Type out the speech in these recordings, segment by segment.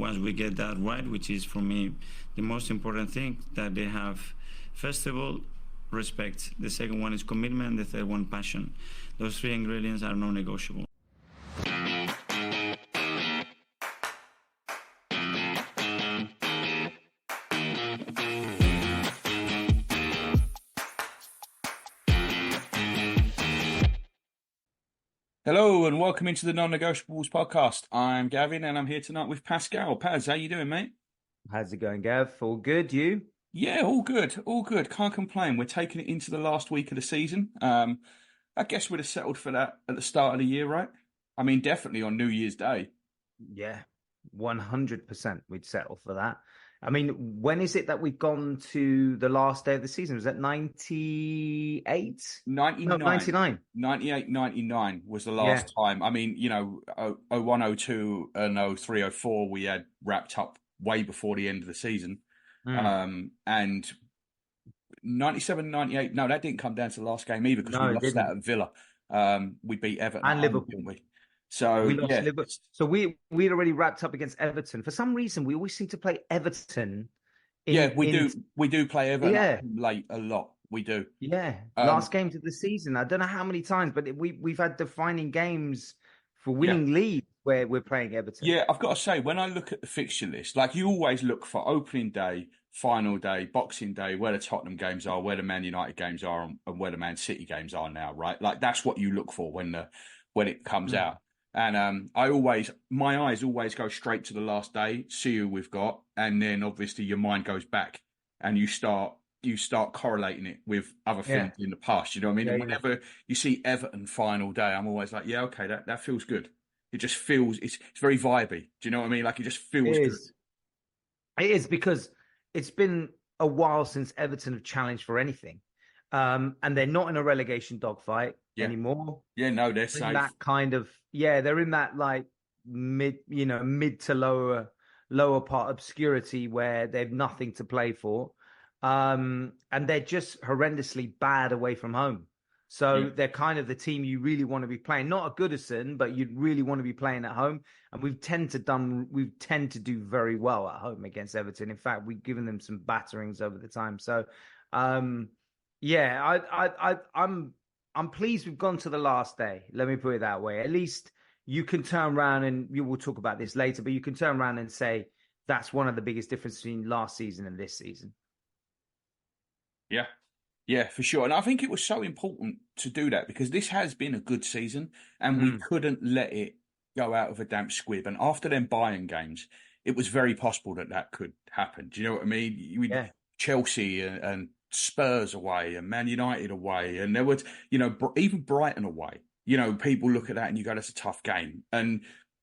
once we get that right, which is for me the most important thing, that they have, first of all, respect. The second one is commitment. The third one, passion. Those three ingredients are non-negotiable. Hello and welcome into the Non-Negotiables podcast. I'm Gavin and I'm here tonight with Pascal. Paz, how you doing, mate? How's it going, Gav? All good, you? Yeah, all good, all good. Can't complain. We're taking it into the last week of the season. I guess we'd have settled for that at the start of the year, right? I mean, definitely on New Year's Day. Yeah, 100% we'd settle for that. I mean, when is it that we've gone to the last day of the season? Was that 98? 99. No, 99. 98, 99 was the last time. I mean, 01, 02 and 03, 04 we had wrapped up way before the end of the season. And 97, 98, no, that didn't come down to the last game either because we lost that at Villa. We beat Everton and Liverpool, didn't we? So we lost Liverpool. So we'd already wrapped up against Everton. For some reason, we always seem to play Everton. We do play Everton late a lot. We do. Yeah, last games of the season. I don't know how many times, but we've had defining games for winning leagues where we're playing Everton. Yeah, I've got to say, when I look at the fixture list, like you always look for opening day, final day, Boxing Day, where the Tottenham games are, where the Man United games are, and where the Man City games are now, right? Like that's what you look for when it comes out. And my eyes always go straight to the last day, see who we've got, and then obviously your mind goes back and you start correlating it with other things in the past. You know what I mean? And whenever you see Everton final day, I'm always like, yeah, okay, that feels good. It just feels it's very vibey. Do you know what I mean? Like it just feels good. It is because it's been a while since Everton have challenged for anything. And they're not in a relegation dogfight anymore. Yeah, no, they're safe. That kind of they're in that like mid to lower part obscurity where they've nothing to play for. And they're just horrendously bad away from home. So they're kind of the team you really want to be playing. Not a Goodison, but you'd really want to be playing at home. And we tend to do very well at home against Everton. In fact, we've given them some batterings over the time. So I'm pleased we've gone to the last day. Let me put it that way. At least you can turn around, and we will talk about this later, but you can turn around and say that's one of the biggest differences between last season and this season. Yeah, for sure. And I think it was so important to do that because this has been a good season and we couldn't let it go out of a damp squib. And after them Bayern games, it was very possible that could happen. Do you know what I mean? Chelsea and Spurs away and Man United away. And there was, even Brighton away. People look at that and you go, that's a tough game. And,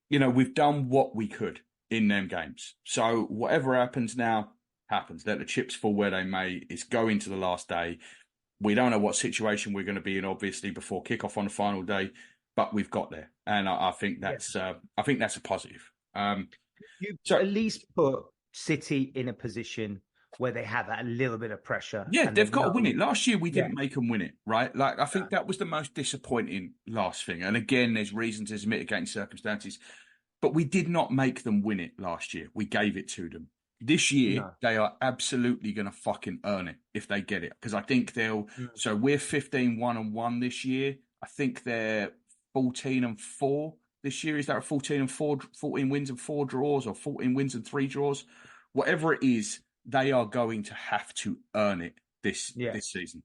we've done what we could in them games. So whatever happens now, happens. Let the chips fall where they may. It's going to the last day. We don't know what situation we're going to be in, obviously, before kickoff on the final day, but we've got there, and I think that's a positive. At least put City in a position where they have a little bit of pressure. Yeah, they've got to win it. Last year we didn't make them win it, right? Like I think that was the most disappointing last thing. And again, there's reasons, there's mitigating circumstances, but we did not make them win it last year. We gave it to them. This year, they are absolutely going to fucking earn it if they get it. Because I think they'll... So we're 15-1-1 this year. I think they're 14-4 this year. Is that a 14 wins and 4 draws or 14 wins and 3 draws? Whatever it is, they are going to have to earn it this season.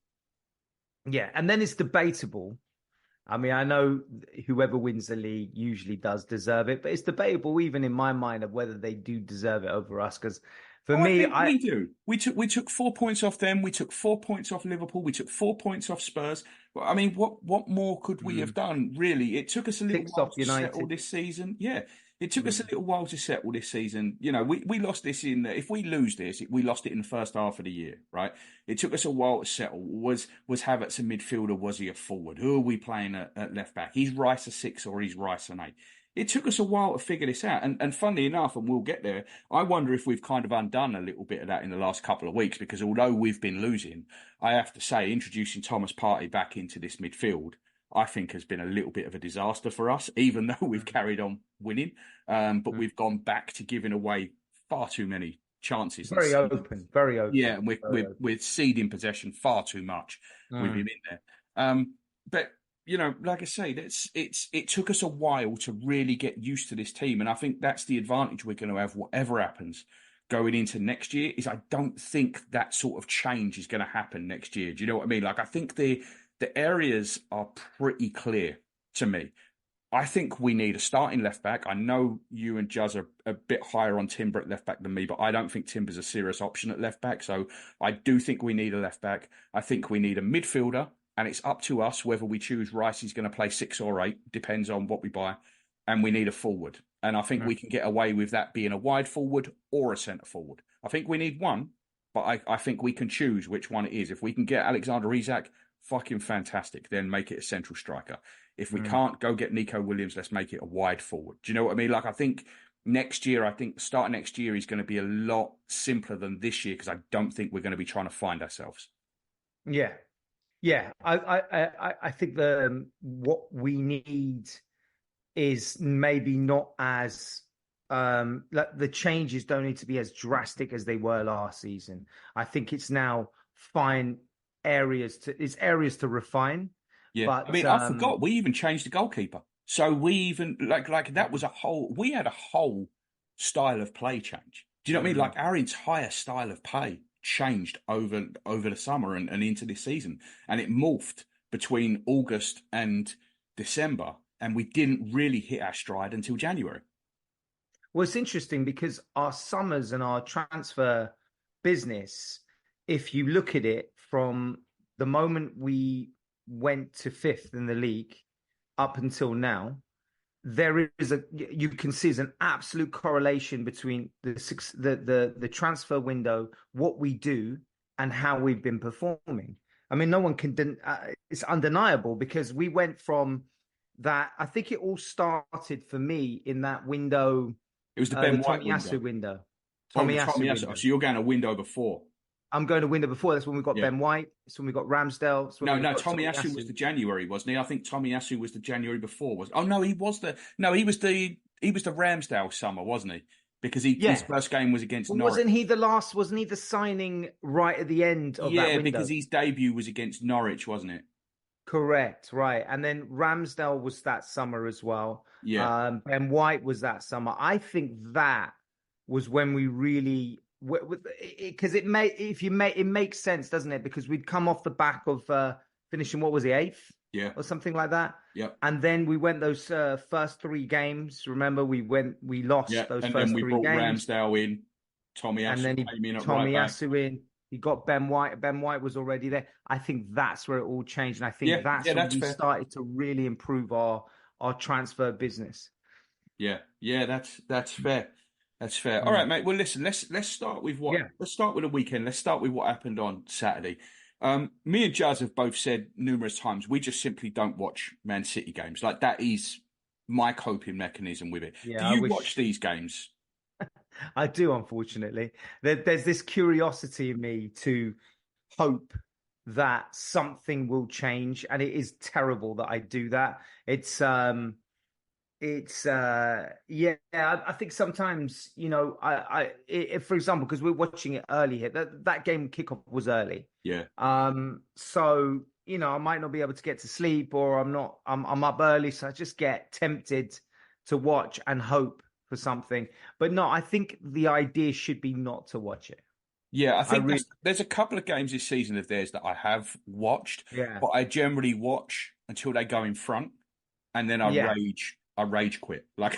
Yeah, and then it's debatable. I mean, I know whoever wins the league usually does deserve it, but it's debatable even in my mind of whether they do deserve it over us. Because for me, we do. We took 4 points off them. We took 4 points off Liverpool. We took 4 points off Spurs. I mean, what more could we have done? Really, it took us a little while to settle this season. Yeah, it took us a little while to settle this season. We lost this if we lose this, we lost it in the first half of the year, right? It took us a while to settle. Was Havertz a midfielder? Was he a forward? Who are we playing at left back? He's Rice a 6 or he's Rice an 8? It took us a while to figure this out. And funnily enough, and we'll get there, I wonder if we've kind of undone a little bit of that in the last couple of weeks, because although we've been losing, I have to say, introducing Thomas Partey back into this midfield, I think has been a little bit of a disaster for us, even though we've carried on winning. But we've gone back to giving away far too many chances. Very open, very open. Yeah, and we're ceding possession far too much with him in there. But like I say, it took us a while to really get used to this team, and I think that's the advantage we're going to have, whatever happens going into next year. Is I don't think that sort of change is going to happen next year. Do you know what I mean? Like, I think the areas are pretty clear to me. I think we need a starting left back. I know you and Juz are a bit higher on Timber at left back than me, but I don't think Timber's a serious option at left back. So I do think we need a left back. I think we need a midfielder, and it's up to us whether we choose Rice is going to play 6 or 8, depends on what we buy. And we need a forward. And I think we can get away with that being a wide forward or a centre forward. I think we need one, but I think we can choose which one it is. If we can get Alexander Isak, fucking fantastic. Then make it a central striker. If we can't, go get Nico Williams. Let's make it a wide forward. Do you know what I mean? Like, I think starting next year is going to be a lot simpler than this year, because I don't think we're going to be trying to find ourselves. Yeah. I think what we need is maybe not as like the changes don't need to be as drastic as they were last season. I think it's now areas to refine. Yeah, but I mean, I forgot we even changed the goalkeeper. So we even like that was we had a whole style of play change. Do you know what I mean? Like, our entire style of play changed over the summer and into this season, and it morphed between August and December, and we didn't really hit our stride until January. Well, it's interesting because our summers and our transfer business, if you look at it from the moment we went to 5th in the league up until now, you can see there's an absolute correlation between the transfer window, what we do, and how we've been performing. I mean, no one can it's undeniable, because we went from that. I think it all started for me in that window. It was the Ben White window. Tomiyasu window. So you're going a window before. I'm going to window before. That's when we got Ben White. That's when we got Ramsdale. No, Tomiyasu was the January, wasn't he? I think Tomiyasu was the January before. Oh no, he was the Ramsdale summer, wasn't he? Because his first game was against Norwich. Wasn't he the signing right at the end of that window? Yeah, because his debut was against Norwich, wasn't it? Correct, right. And then Ramsdale was that summer as well. Yeah. Ben White was that summer. I think that was when we really, because it makes sense, doesn't it? Because we'd come off the back of finishing, what was it, 8th? Yeah. Or something like that. Yeah. And then we went those first 3 games. Remember, we lost those first 3 games. And then we brought Ramsdale in, Tomiyasu, and then came in at Tomiyasu right in. He got Ben White. Ben White was already there. I think that's where it all changed. And I think that's when we started to really improve our transfer business. Yeah. Yeah, that's fair. That's fair. All right, mate. Well, listen, let's start with let's start with the weekend. Let's start with what happened on Saturday. Me and Jazz have both said numerous times, we just simply don't watch Man City games. Like, that is my coping mechanism with it. Yeah, do you watch these games? I do, unfortunately. There's this curiosity in me to hope that something will change, and it is terrible that I do that. I think sometimes, for example, because we're watching it early here, that game kickoff was early. Yeah. So, I might not be able to get to sleep, or I'm up early. So I just get tempted to watch and hope for something. But no, I think the idea should be not to watch it. Yeah, I think there's a couple of games this season of theirs that I have watched, but I generally watch until they go in front, and then I rage quit. Like,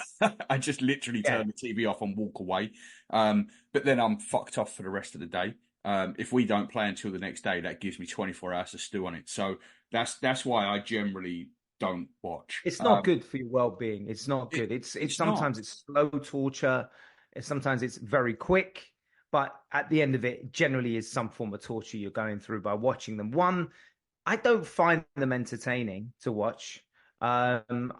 I just literally turn the TV off and walk away. But then I'm fucked off for the rest of the day. If we don't play until the next day, that gives me 24 hours to stew on it. So that's why I generally don't watch. It's not good for your well-being. It's not good. It's sometimes it's slow torture. Sometimes it's very quick. But at the end of it, generally is some form of torture you're going through by watching them. One, I don't find them entertaining to watch. I don't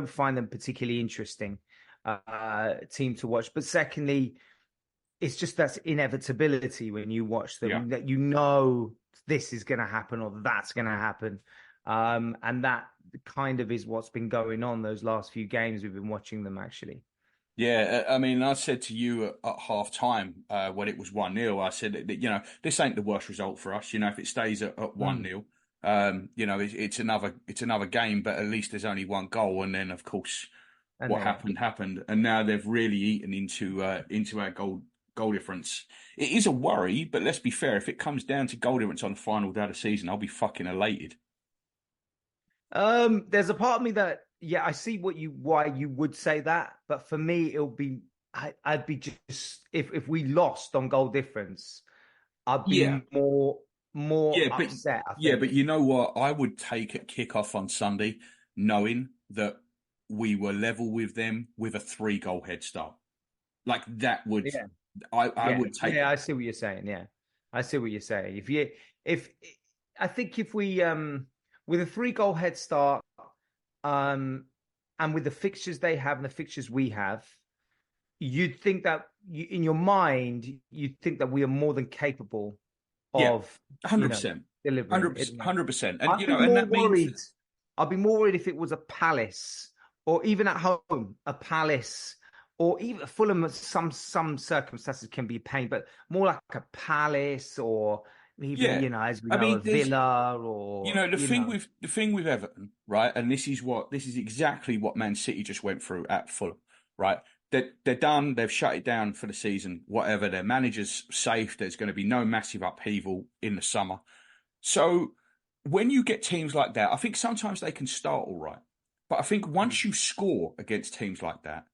find them particularly interesting team to watch. But secondly, it's just that's inevitability when you watch them, Yeah. that you know this is going to happen or that's going to happen. And that kind of is what's been going on those last few games we've been watching them, actually. Yeah, I mean, I said to you at half time when it was 1-0, I said that, this ain't the worst result for us. If it stays at 1-0, it's another game, but at least there's only one goal. And then, of course, And what then, happened. And now they've really eaten into our goal difference. It is a worry, but let's be fair. If it comes down to goal difference on the final day of the season, I'll be fucking elated. there's a part of me that, yeah, I see why you would say that, but for me, I'd be just if we lost on goal difference, I'd be Yeah. more Yeah, but upset. I yeah, think. but you know what? I would take a kick-off on Sunday knowing that we were level with them with a 3-goal head start. Like that would Yeah. I Yeah, would take yeah, I see what you're saying. Yeah, I see what you're saying. If I think if we with a 3-goal head start, and with the fixtures they have and the fixtures we have, you'd think that in your mind, you'd think that we are more than capable Yeah, of, 100%. delivering it. 100%. And I'd be and more that means worried. I'd be more worried if it was a Palace or even at home, a Palace or even Fulham. Some circumstances can be a pain, but more like a Palace or even, yeah. as we I know, mean, a Villa or the thing with Everton, right? And this is exactly what Man City just went through at Fulham, right? They're done. They've shut it down for the season. Whatever. Their manager's safe. There's going to be no massive upheaval in the summer. So when you get teams like that, I think sometimes they can start all right, but I think once you score against teams like that,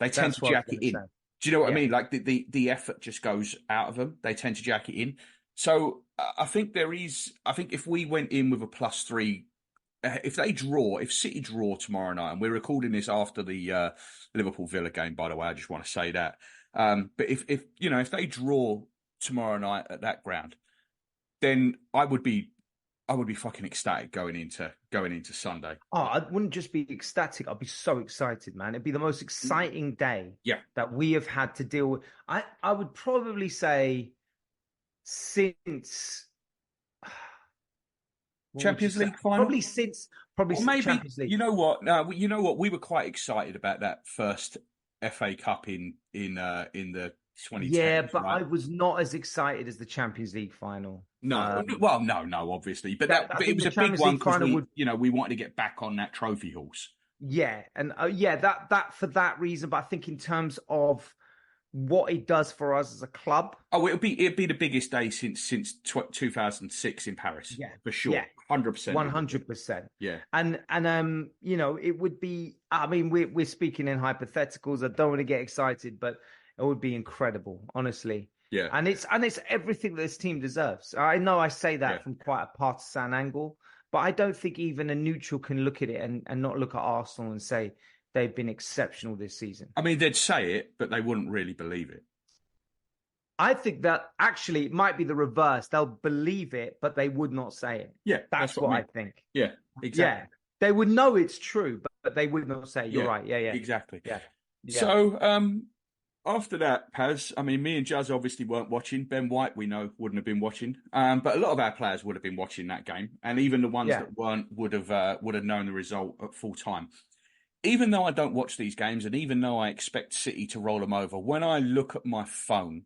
they tend That's to what I was jack it going to in. say. Do you know what I Yeah. mean? Like the effort just goes out of them. They tend to jack it in. So I think I think if we went in with a +3, if City draw tomorrow night, and we're recording this after the Liverpool Villa game, by the way, I just want to say that. But if they draw tomorrow night at that ground, then I would be fucking ecstatic going into Sunday. Oh, I wouldn't just be ecstatic. I'd be so excited, man. It'd be the most exciting day Yeah. that we have had to deal with. I would probably say since what would you Champions say? League final? Probably Or maybe, Champions League. you know what? No, you know what? We were quite excited about that first FA Cup in the 2010s, Yeah, but right? I was not as excited as the Champions League final. No, well, no, obviously, but I but it think was the a big Champions one League because final would. we wanted to get back on that trophy horse. Yeah, and that for that reason. But I think in terms of what it does for us as a club. Oh, it'd be the biggest day since 2006 in Paris. Yeah, For sure. yeah. 100%. 100%. Yeah. And it would be, I mean, we're speaking in hypotheticals. I don't want to get excited, but it would be incredible, honestly. Yeah. And it's everything that this team deserves. I know I say that from quite a partisan angle, but I don't think even a neutral can look at it and not look at Arsenal and say they've been exceptional this season. I mean, they'd say it, but they wouldn't really believe it. I think that actually it might be the reverse. They'll believe it, but they would not say it. Yeah, that's what I think. Yeah, exactly. Yeah, they would know it's true, but they would not say. You're right. Yeah, exactly. Yeah. So after that, Paz, I mean, me and Jazz obviously weren't watching. Ben White, we know, wouldn't have been watching. But a lot of our players would have been watching that game, and even the ones that weren't would have known the result at full time. Even though I don't watch these games, and even though I expect City to roll them over, when I look at my phone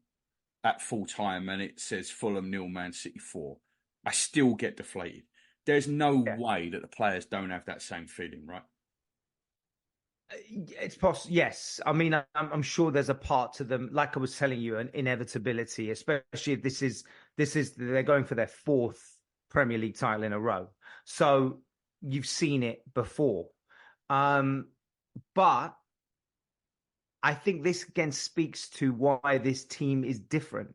at full time and it says Fulham 0, Man City 4, I still get deflated. There's no way that the players don't have that same feeling, right? It's possible. Yes, I mean, I'm sure there's a part to them, like I was telling you, an inevitability, especially if this is they're going for their 4th Premier League title in a row. So you've seen it before. But I think this again speaks to why this team is different.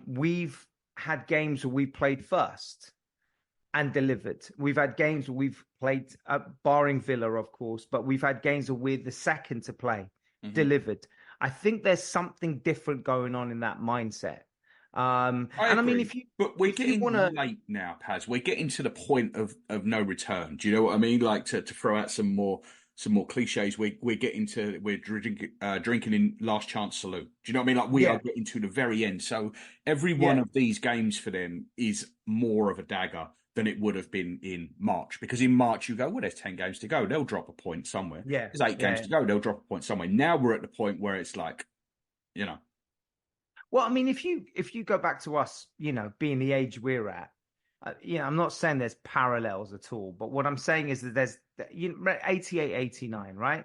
We've had games where we played first and delivered. We've had games where we've played, barring Villa, of course, but we've had games where we're the second to play, delivered. I think there's something different going on in that mindset. I mean, but we're getting late now, Paz. We're getting to the point of no return. Do you know what I mean? Like to throw out some more some more cliches, we're drinking in last chance saloon. Do you know what I mean? Like we Yeah. are getting to the very end. So every one of these games for them is more of a dagger than it would have been in March. Because in March you go, well, there's 10 games to go. They'll drop a point somewhere. Yeah. There's 8 games to go. They'll drop a point somewhere. Now we're at the point where it's like, you know. Well, I mean, if you go back to us, you know, being the age we're at, you know, I'm not saying there's parallels at all, but what I'm saying is that there's, you know, 88, 89, right?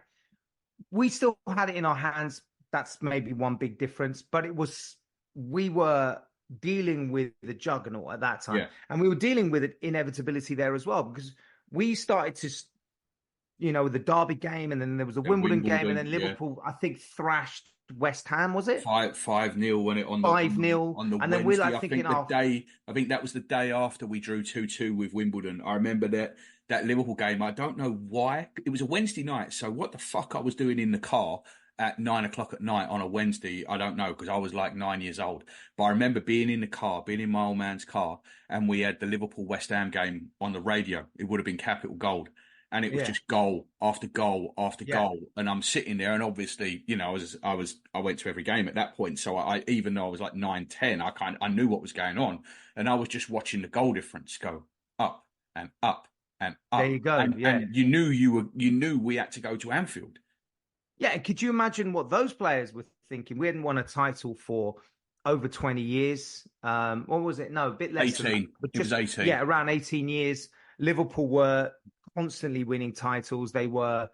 We still had it in our hands. That's maybe one big difference, but we were dealing with the juggernaut at that time. And we were dealing with inevitability there as well, because we started to, you know, the Derby game, and then there was a Wimbledon game, and then Liverpool, I think, thrashed West Ham, was it 5-0 when it on the 5-0 on the and Wednesday? then we're like thinking, I think that was the day after we drew 2-2 with Wimbledon. I remember that Liverpool game. I don't know why it was a Wednesday night. So what the fuck I was doing in the car at 9 o'clock at night on a Wednesday, I don't know, because I was like 9 years old. But I remember being in the car, being in my old man's car, and we had the Liverpool West Ham game on the radio. It would have been Capital Gold. And it was just goal after goal after goal, and I'm sitting there, and obviously, you know, I went to every game at that point, so I even though I was like 9-10, I knew what was going on, and I was just watching the goal difference go up and up and up. There you go. And you knew we had to go to Anfield. Yeah, could you imagine what those players were thinking? We hadn't won a title for over 20 years. What was it? No, a bit less. 18. It was 18. Yeah, around 18 years. Liverpool were constantly winning titles. They were,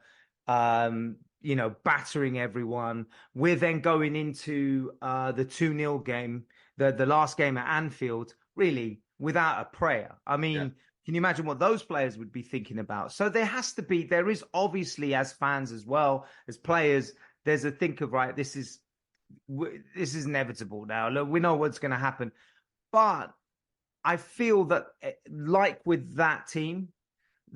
you know, battering everyone. We're then going into the 2-0 game, the last game at Anfield, really without a prayer. I mean, can you imagine what those players would be thinking about? So there is obviously, as fans as well as players, there's a think of, right, this is inevitable now. Look, we know what's going to happen. But I feel that, like with that team,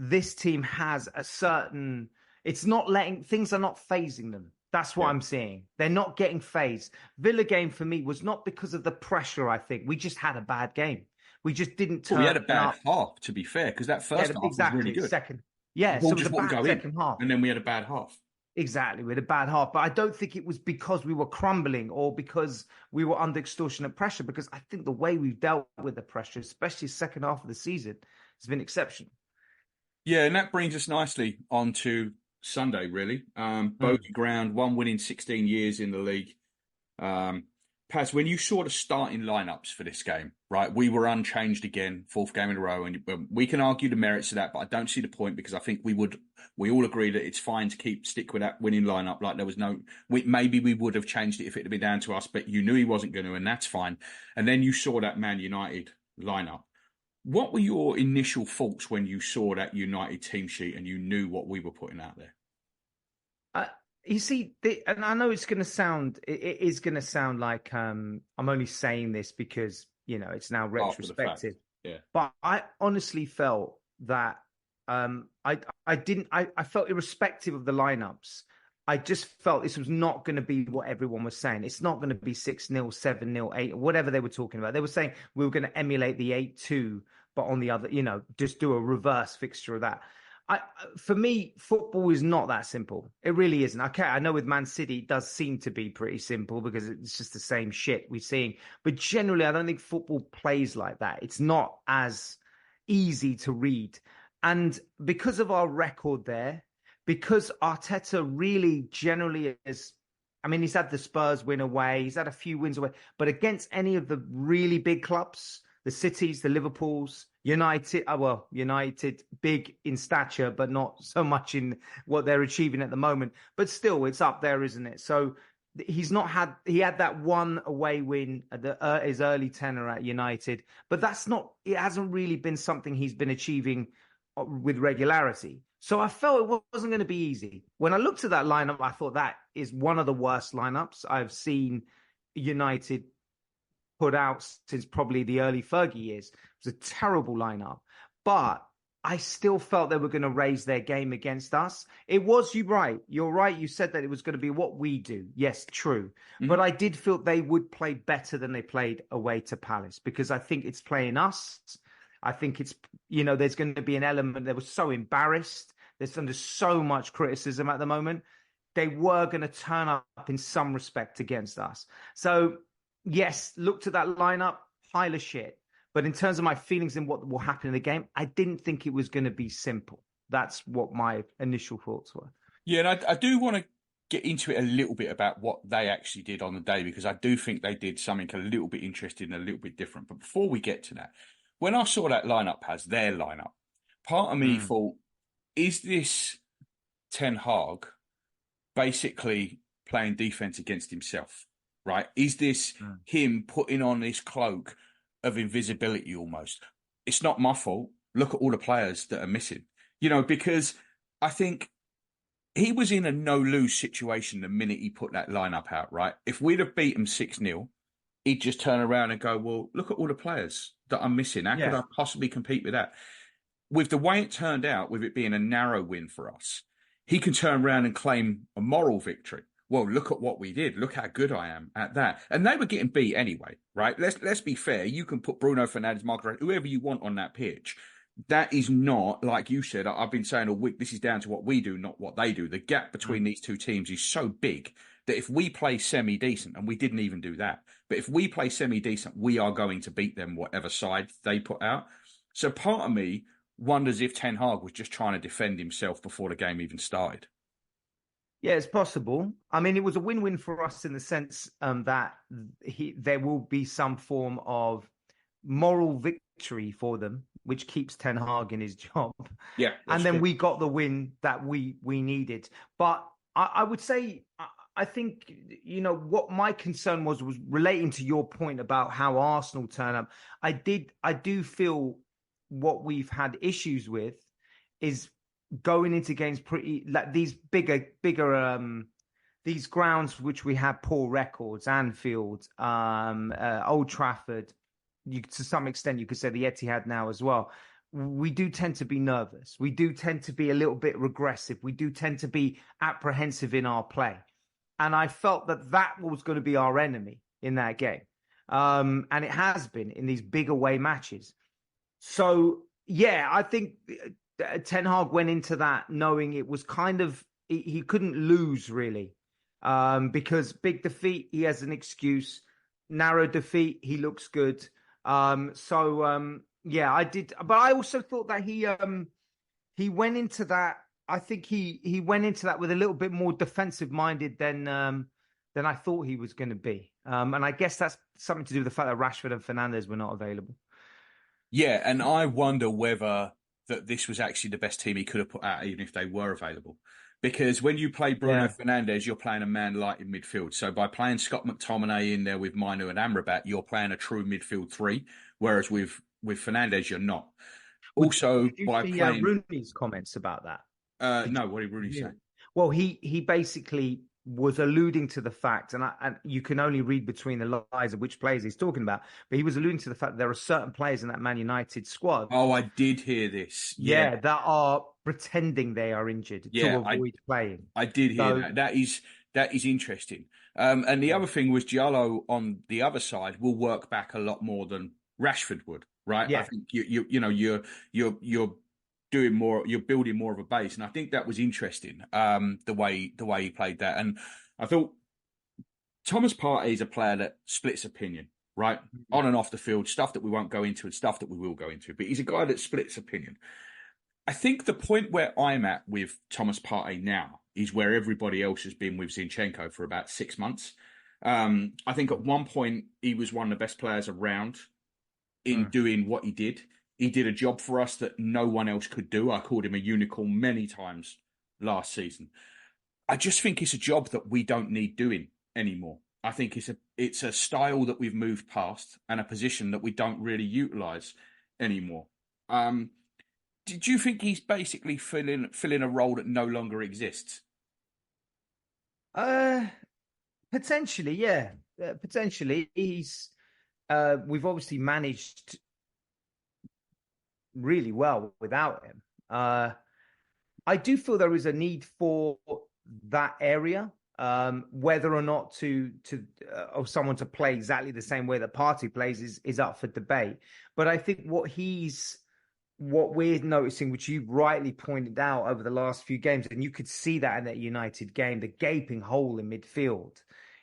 this team has a certain, things are not phasing them. That's what I'm seeing. They're not getting phased. Villa game for me was not because of the pressure, I think. We just had a bad game. We just didn't turn up. We had a bad half, to be fair, because that first half was really good. So it was a bad second half. And then we had a bad half. Exactly, we had a bad half. But I don't think it was because we were crumbling or because we were under extortionate pressure, because I think the way we've dealt with the pressure, especially second half of the season, has been exceptional. Yeah, and that brings us nicely on to Sunday, really. Bogey ground, 1 win in 16 years in the league. Paz, when you saw the starting lineups for this game, right, we were unchanged again, 4th game in a row, and we can argue the merits of that, but I don't see the point, because I think we all agree that it's fine to stick with that winning lineup. Like, there was maybe we would have changed it if it had been down to us, but you knew he wasn't going to, and that's fine. And then you saw that Man United lineup. What were your initial thoughts when you saw that United team sheet and you knew what we were putting out there? You see, and I know it is going to sound like I'm only saying this because, you know, it's now retrospective. Yeah. But I honestly felt that I felt irrespective of the lineups. I just felt this was not going to be what everyone was saying. It's not going to be 6-0, 7-0, 8, whatever they were talking about. They were saying we were going to emulate the 8-2, but on the other, you know, just do a reverse fixture of that. For me, football is not that simple. It really isn't. Okay, I know with Man City, it does seem to be pretty simple because it's just the same shit we're seeing. But generally, I don't think football plays like that. It's not as easy to read. And because of our record there, because Arteta really generally is, I mean, he's had the Spurs win away, he's had a few wins away, but against any of the really big clubs, the Cities, the Liverpools, United, big in stature, but not so much in what they're achieving at the moment. But still, it's up there, isn't it? So he had that one away win at his early tenure at United, but it hasn't really been something he's been achieving with regularity. So I felt it wasn't going to be easy. When I looked at that lineup, I thought that is one of the worst lineups I've seen United put out since probably the early Fergie years. It was a terrible lineup, but I still felt they were going to raise their game against us. You're right. You said that it was going to be what we do. Yes, true. Mm-hmm. But I did feel they would play better than they played away to Palace, because I think it's playing us. I think it's, there's going to be an element. They were so embarrassed. that's under so much criticism at the moment, they were going to turn up in some respect against us. So, yes, looked at that lineup, pile of shit. But in terms of my feelings and what will happen in the game, I didn't think it was going to be simple. That's what my initial thoughts were. Yeah, and I do want to get into it a little bit about what they actually did on the day, because I do think they did something a little bit interesting, a little bit different. But before we get to that, when I saw that lineup as their lineup, part of me thought, is this Ten Hag basically playing defense against himself, right? Is this him putting on this cloak of invisibility almost? It's not my fault. Look at all the players that are missing, because I think he was in a no-lose situation the minute he put that lineup out, right? If we'd have beat him 6-0, he'd just turn around and go, well, look at all the players that I'm missing. How could I possibly compete with that? With the way it turned out, with it being a narrow win for us, he can turn around and claim a moral victory. Well, look at what we did. Look how good I am at that. And they were getting beat anyway, right? Let's be fair. You can put Bruno Fernandes, Margaret, whoever you want on that pitch. That is not, like you said, I've been saying all week, this is down to what we do, not what they do. The gap between these two teams is so big that if we play semi-decent, and we didn't even do that, but if we play semi-decent, we are going to beat them, whatever side they put out. So part of me wonders if Ten Hag was just trying to defend himself before the game even started. Yeah, it's possible. I mean, it was a win-win for us in the sense that there will be some form of moral victory for them, which keeps Ten Hag in his job. Yeah. And then we got the win that we needed. But I would say, I think, what my concern was relating to your point about how Arsenal turn up. I do feel what we've had issues with is going into games pretty like these bigger these grounds which we have poor records, Anfield, Old Trafford, to some extent you could say the Etihad now as well. We do tend to be nervous. We do tend to be a little bit regressive. We do tend to be apprehensive in our play. And I felt that was going to be our enemy in that game. And it has been in these big away matches. So, yeah, I think Ten Hag went into that knowing it was kind of, he couldn't lose really, because big defeat, he has an excuse. Narrow defeat, he looks good. Yeah, I did. But I also thought that he went into that. I think he went into that with a little bit more defensive minded than I thought he was going to be. And I guess that's something to do with the fact that Rashford and Fernandes were not available. Yeah, and I wonder whether that this was actually the best team he could have put out, even if they were available. Because when you play Bruno Fernandes, you're playing a man light in midfield. So by playing Scott McTominay in there with Minu and Amrabat, you're playing a true midfield three. Whereas with Fernandes, you're not. Also, did you by see, playing Rooney's comments about that. No, what did Rooney say? Well, he basically was alluding to the fact, and you can only read between the lines of which players he's talking about, but he was alluding to the fact that there are certain players in that Man United squad. Oh, I did hear this. Yeah, that are pretending they are injured to avoid playing. I did hear that. That is interesting. And the other thing was Diallo on the other side will work back a lot more than Rashford would, right? Yeah. I think you're doing more, you're building more of a base, and I think that was interesting. The way he played that, and I thought Thomas Partey is a player that splits opinion, right, on and off the field, stuff that we won't go into and stuff that we will go into. But he's a guy that splits opinion. I think the point where I'm at with Thomas Partey now is where everybody else has been with Zinchenko for about 6 months. I think at one point he was one of the best players around in doing what he did. He did a job for us that no one else could do. I called him a unicorn many times last season. I just think it's a job that we don't need doing anymore. I think it's a style that we've moved past and a position that we don't really utilise anymore. Did you think he's basically filling a role that no longer exists? Potentially, yeah. Potentially. We've obviously managed really well without him. I do feel there is a need for that area, whether or not or someone to play exactly the same way that Partey plays is up for debate. But I think what he's what we're noticing, which you rightly pointed out over the last few games, and you could see that in that United game, the gaping hole in midfield.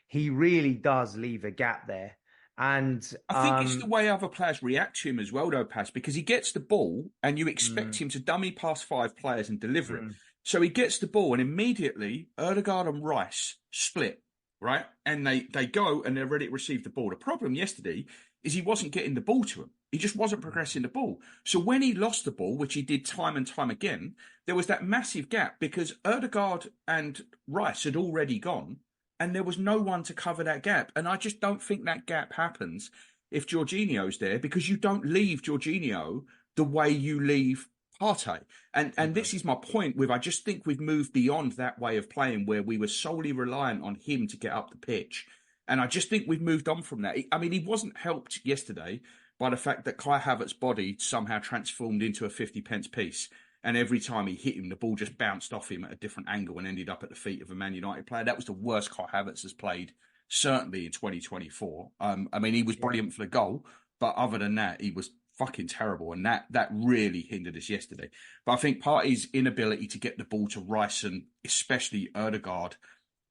He really does leave a gap there. And I think it's the way other players react to him as well, though, Paz, because he gets the ball and you expect him to dummy past 5 players and deliver it. So he gets the ball and immediately Ødegaard and Rice split, right? And they go and they're ready to receive the ball. The problem yesterday is he wasn't getting the ball to him. He just wasn't progressing the ball. So when he lost the ball, which he did time and time again, there was that massive gap because Ødegaard and Rice had already gone and there was no one to cover that gap. And I just don't think that gap happens if Jorginho's there because you don't leave Jorginho the way you leave Partey. And this is my point with I just think we've moved beyond that way of playing where we were solely reliant on him to get up the pitch. And I just think we've moved on from that. I mean, he wasn't helped yesterday by the fact that Kai Havertz's body somehow transformed into a 50-pence piece. And every time he hit him, the ball just bounced off him at a different angle and ended up at the feet of a Man United player. That was the worst Kai Havertz has played, certainly in 2024. I mean, he was brilliant for the goal, but other than that, he was fucking terrible. And that really hindered us yesterday. But I think Partey's inability to get the ball to Rice and especially Ødegaard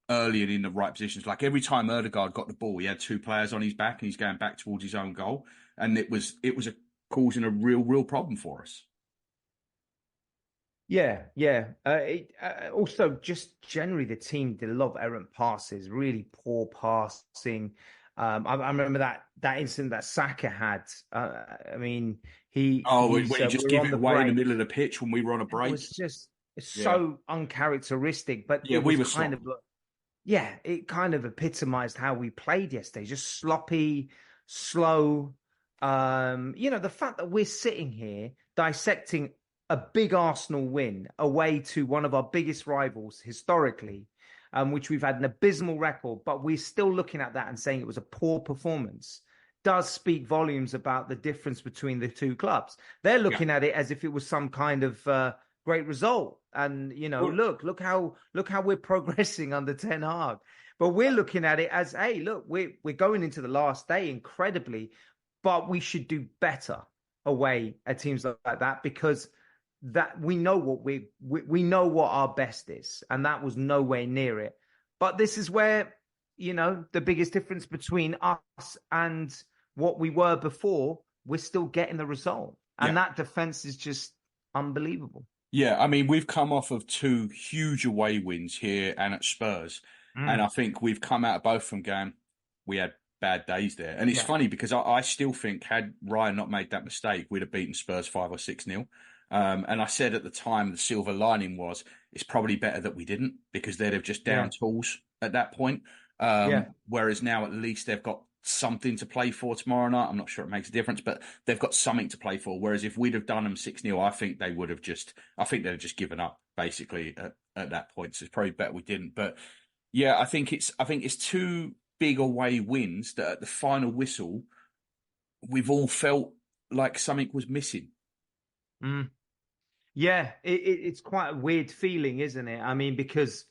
early and in the right positions. Like every time Ødegaard got the ball, he had 2 players on his back and he's going back towards his own goal. And it was causing a real problem for us. Yeah. Also, just generally, the team did a lot of errant passes, really poor passing. I remember that incident that Saka had. I mean, when he just gave it away in the middle of the pitch when we were on a break. It was just so uncharacteristic. But we were kind of, it kind of epitomized how we played yesterday. Just sloppy, slow. The fact that we're sitting here dissecting a big Arsenal win away to one of our biggest rivals historically, which we've had an abysmal record, but we're still looking at that and saying it was a poor performance, does speak volumes about the difference between the two clubs. They're looking at it as if it was some kind of great result. And, look how we're progressing under Ten Hag. But we're looking at it as, hey, look, we're going into the last day incredibly, but we should do better away at teams like that because that we know what we know what our best is, and that was nowhere near it. But this is where the biggest difference between us and what we were before. We're still getting the result, and that defense is just unbelievable. Yeah, I mean, we've come off of 2 huge away wins here and at Spurs, and I think we've come out of both from going, we had bad days there. And it's funny because I still think had Ryan not made that mistake, we'd have beaten Spurs 5 or 6-0. And I said at the time, the silver lining was it's probably better that we didn't because they'd have just down tools at that point. Whereas now at least they've got something to play for tomorrow night. I'm not sure it makes a difference, but they've got something to play for. Whereas if we'd have done them 6-0, I think they'd have just given up basically at that point. So it's probably better we didn't. But yeah, I think it's 2 big away wins that at the final whistle, we've all felt like something was missing. Yeah, it's quite a weird feeling, isn't it? I mean, because,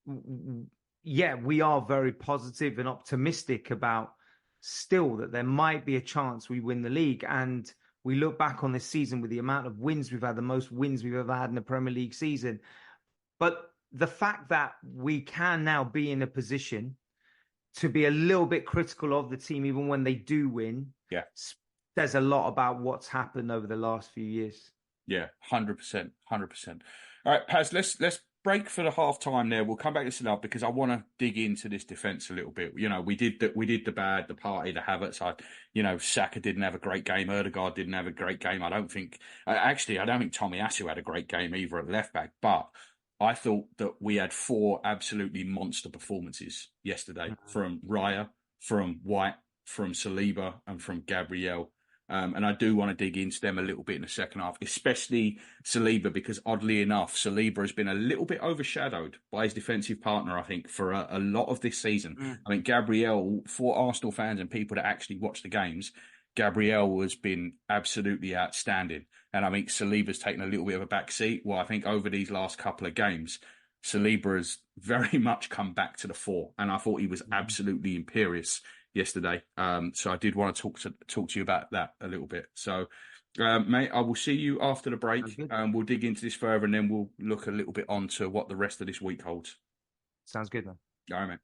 we are very positive and optimistic about still that there might be a chance we win the league. And we look back on this season with the amount of wins we've had, the most wins we've ever had in a Premier League season. But the fact that we can now be in a position to be a little bit critical of the team, even when they do win, says a lot about what's happened over the last few years. Yeah, 100%. All right, Paz, let's break for the half time there. We'll come back to Saliba because I want to dig into this defence a little bit. We did the bad, the Partey, the Havertz. Saka didn't have a great game. Ødegaard didn't have a great game. I don't think Tomiyasu had a great game either at left back. But I thought that we had 4 absolutely monster performances yesterday from Raya, from White, from Saliba, and from Gabriel. And I do want to dig into them a little bit in the second half, especially Saliba, because oddly enough, Saliba has been a little bit overshadowed by his defensive partner, I think, for a lot of this season. I mean, Gabriel, for Arsenal fans and people that actually watch the games, Gabriel has been absolutely outstanding. And I think Saliba's taken a little bit of a back seat. Well, I think over these last couple of games, Saliba has very much come back to the fore. And I thought he was absolutely imperious yesterday. So I did want to talk to you about that a little bit. So Mate, I will see you after the break. Sounds good. We'll dig into this further, and then we'll look a little bit onto what the rest of this week holds. Sounds good, man. All right, mate.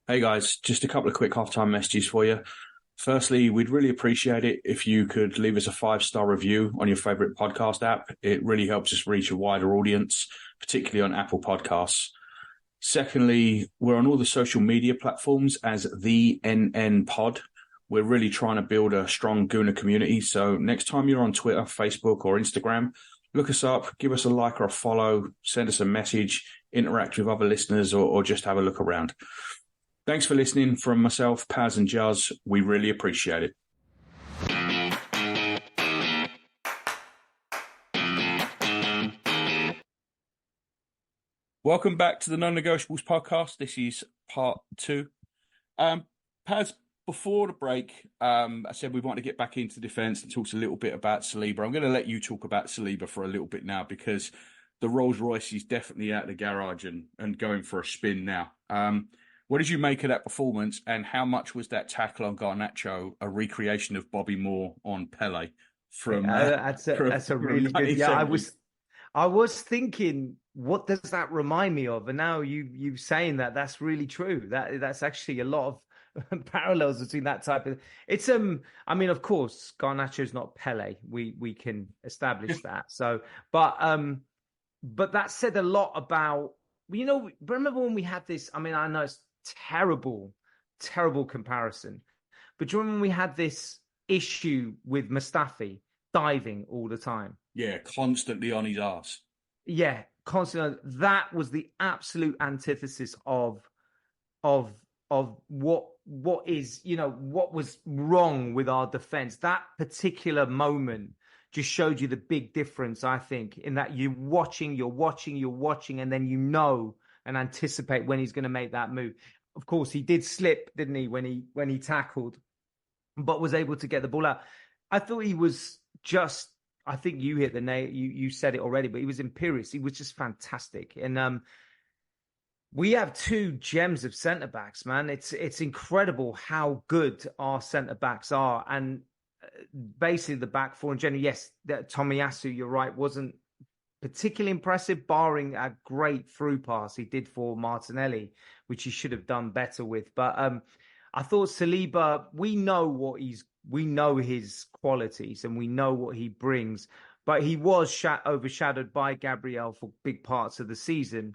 Hey guys, just a couple of quick halftime messages for you. Firstly, we'd really appreciate it if you could leave us a 5-star review on your favorite podcast app. It really helps us reach a wider audience, particularly on Apple Podcasts. Secondly, we're on all the social media platforms as the NN Pod. We're really trying to build a strong Gooner community. So next time you're on Twitter, Facebook, or Instagram, look us up, give us a like or a follow, send us a message, interact with other listeners, or just have a look around. Thanks for listening from myself, Paz and Juz. We really appreciate it. Welcome back to the Non-Negotiables podcast. This is part 2. Paz, before the break, I said we want to get back into defence and talk a little bit about Saliba. I'm going to let you talk about Saliba for a little bit now because the Rolls Royce is definitely out of the garage and going for a spin now. What did you make of that performance, and how much was that tackle on Garnacho a recreation of Bobby Moore on Pele? That's a really good. Yeah, I was thinking, what does that remind me of? And now you saying that's really true. That's actually a lot of parallels between that type of. It's I mean, of course, Garnacho's not Pele. We can establish that. So, but that said a lot about. Remember when we had this? I mean, I know it's terrible comparison, but do you remember when we had this issue with Mustafi diving all the time? Yeah, constantly on his ass. Yeah, constantly. That was the absolute antithesis of what is, what was wrong with our defense. That particular moment just showed you the big difference, I think, in that you're watching, and then and anticipate when he's going to make that move. Of course, he did slip, didn't he, when he tackled, but was able to get the ball out. I thought he was just. I think you hit the nail. You said it already, but he was Imperious. He was just fantastic, and we have 2 gems of centre backs, man. It's incredible how good our centre backs are, and basically the back 4 in general. Yes, Tomiyasu, you're right, wasn't particularly impressive, barring a great through pass he did for Martinelli, which he should have done better with. But I thought Saliba, we know his qualities and we know what he brings, but he was overshadowed by Gabriel for big parts of the season.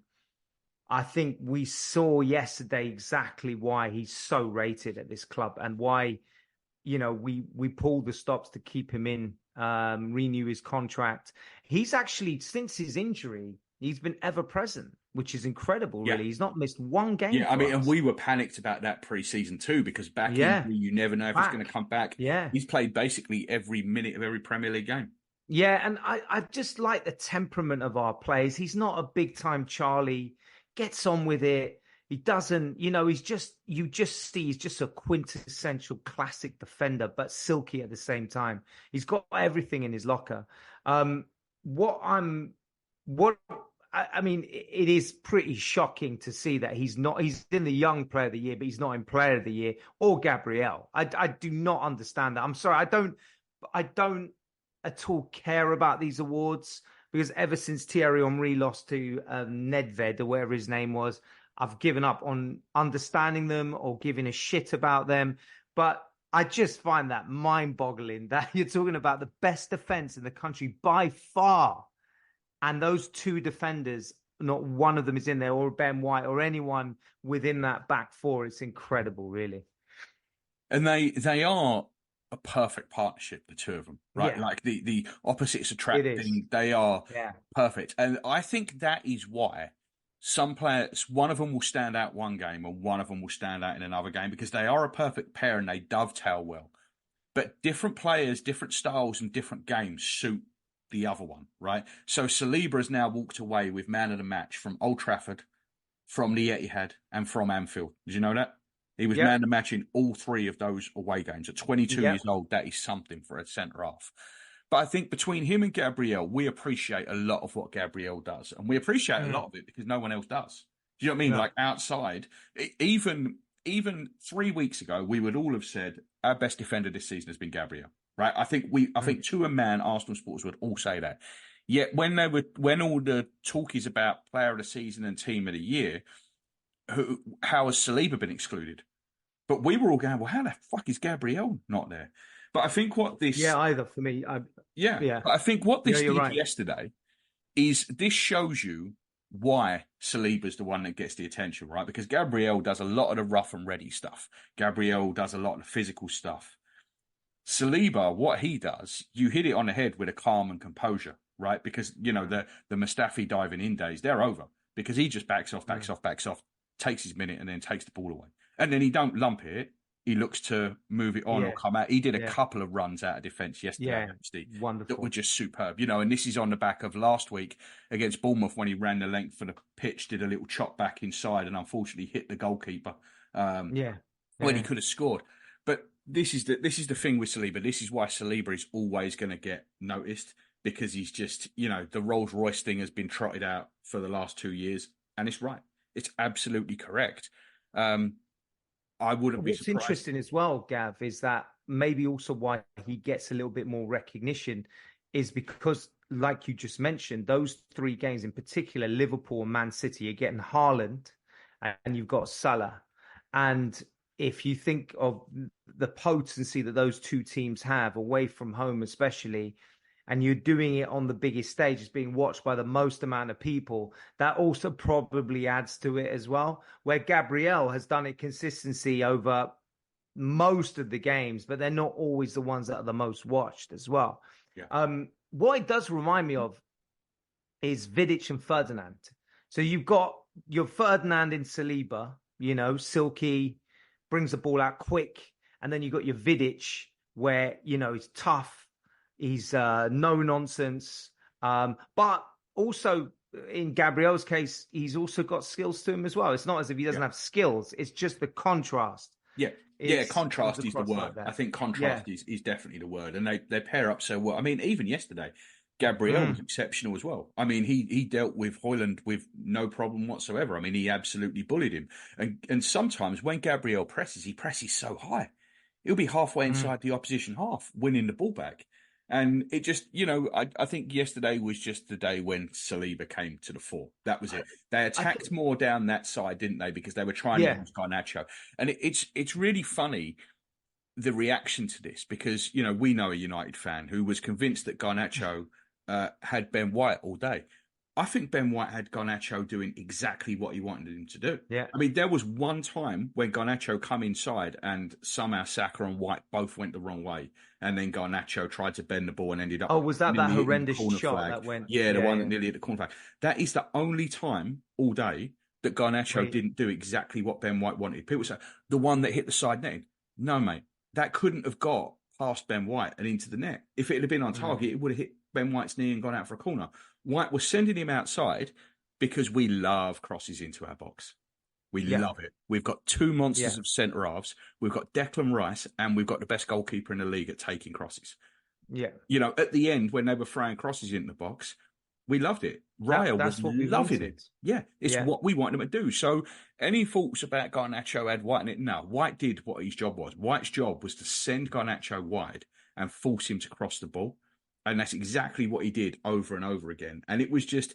I think we saw yesterday exactly why he's so rated at this club and why, we pulled the stops to keep him in, renew his contract. He's actually, since his injury, he's been ever present, which is incredible, really. He's not missed one game. Yeah, I mean, and we were panicked about that pre-season too, because injury, you never know if he's going to come back. Yeah. He's played basically every minute of every Premier League game. Yeah, and I just like the temperament of our players. He's not a big-time Charlie, gets on with it. He doesn't, you just see he's just a quintessential classic defender, but silky at the same time. He's got everything in his locker. I mean, it is pretty shocking to see that he's in the young player of the year, but he's not in player of the year or Gabriel. I do not understand that. I'm sorry. I don't at all care about these awards because ever since Thierry Henry lost to Nedved or whatever his name was, I've given up on understanding them or giving a shit about them. But I just find that mind-boggling that you're talking about the best defense in the country by far. And those 2 defenders, not one of them is in there, or Ben White or anyone within that back 4. It's incredible, really. And they are a perfect partnership, the 2 of them, right? Yeah. Like the opposites attracting, they are perfect. And I think that is why some players, one of them will stand out one game and one of them will stand out in another game, because they are a perfect pair and they dovetail well. But different players, different styles and different games suit the other one, right? So Saliba has now walked away with man of the match from Old Trafford, from the Etihad, and from Anfield. Did you know that? He was man of the match in all 3 of those away games. At 22 years old, that is something for a centre-half. But I think between him and Gabriel, we appreciate a lot of what Gabriel does. And we appreciate a lot of it because no one else does. Do you know what I mean? No. Like outside, even 3 weeks ago, we would all have said our best defender this season has been Gabriel, right? I think to a man, Arsenal supporters would all say that. Yet when all the talk is about player of the season and team of the year, how has Saliba been excluded? But we were all going, well, how the fuck is Gabriel not there? But I think what this, Yeah, either for me. But I think what this you're did right. yesterday is this shows you why Saliba's the one that gets the attention, right? Because Gabriel does a lot of the rough and ready stuff. Gabriel does a lot of the physical stuff. Saliba, what he does, you hit it on the head with a calm and composure, right? Because, the Mustafi diving in days, they're over because he just backs off, takes his minute and then takes the ball away. And then he don't lump it. He looks to move it on or come out. He did a couple of runs out of defence yesterday, actually, wonderful, that were just superb. And this is on the back of last week against Bournemouth when he ran the length of the pitch, did a little chop back inside, and unfortunately hit the goalkeeper. When he could have scored. But this is the thing with Saliba. This is why Saliba is always going to get noticed, because he's just the Rolls Royce thing has been trotted out for the last 2 years, and it's right. It's absolutely correct. I wouldn't be surprised. What's interesting as well, Gav, is that maybe also why he gets a little bit more recognition is because, like you just mentioned, those 3 games in particular, Liverpool and Man City, are getting Haaland and you've got Salah. And if you think of the potency that those 2 teams have away from home, especially, and you're doing it on the biggest stage, it's being watched by the most amount of people, that also probably adds to it as well, where Gabriel has done it consistency over most of the games, but they're not always the ones that are the most watched as well. What it does remind me of is Vidic and Ferdinand. So you've got your Ferdinand in Saliba, silky, brings the ball out quick, and then you've got your Vidic where, he's tough, he's no nonsense, but also in Gabriel's case, he's also got skills to him as well. It's not as if he doesn't have skills. It's just the contrast. Contrast is the word. Like I think contrast is definitely the word. And they pair up so well. I mean, even yesterday, Gabriel was exceptional as well. I mean, he dealt with Højlund with no problem whatsoever. I mean, he absolutely bullied him. And sometimes when Gabriel presses, he presses so high. He'll be halfway inside the opposition half, winning the ball back. And it just, I think yesterday was just the day when Saliba came to the fore. That was it. They attacked more down that side, didn't they? Because they were trying to use Garnacho. And it's really funny, the reaction to this, because, we know a United fan who was convinced that Garnacho had Ben White all day. I think Ben White had Garnacho doing exactly what he wanted him to do. Yeah. I mean, there was one time when Garnacho come inside and somehow Saka and White both went the wrong way. And then Garnacho tried to bend the ball and ended up... Oh, was that horrendous shot flag. that went... Yeah, the one that nearly hit the corner flag. That is the only time all day that Garnacho didn't do exactly what Ben White wanted. People say, the one that hit the side net. No, mate. That couldn't have got past Ben White and into the net. If it had been on target, it would have hit Ben White's knee and gone out for a corner. White was sending him outside because we love crosses into our box. We love it. We've got 2 monsters of centre halves. We've got Declan Rice and we've got the best goalkeeper in the league at taking crosses. Yeah. At the end, when they were throwing crosses into the box, we loved it. Raya was loving it. Yeah, it's what we wanted him to do. So any thoughts about Garnacho had White in it? No, White did what his job was. White's job was to send Garnacho wide and force him to cross the ball. And that's exactly what he did over and over again. And it was just,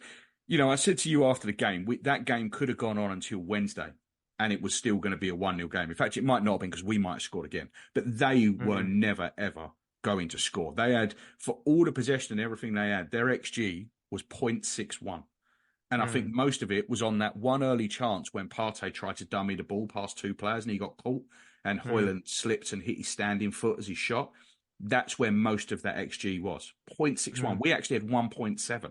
I said to you after the game, that game could have gone on until Wednesday and it was still going to be a 1-0 game. In fact, it might not have been because we might have scored again. But they were never, ever going to score. They had, for all the possession and everything they had, their XG was 0.61. And I think most of it was on that one early chance when Partey tried to dummy the ball past 2 players and he got caught and Højlund slipped and hit his standing foot as he shot. That's where most of that XG was, 0.61. We actually had 1.7,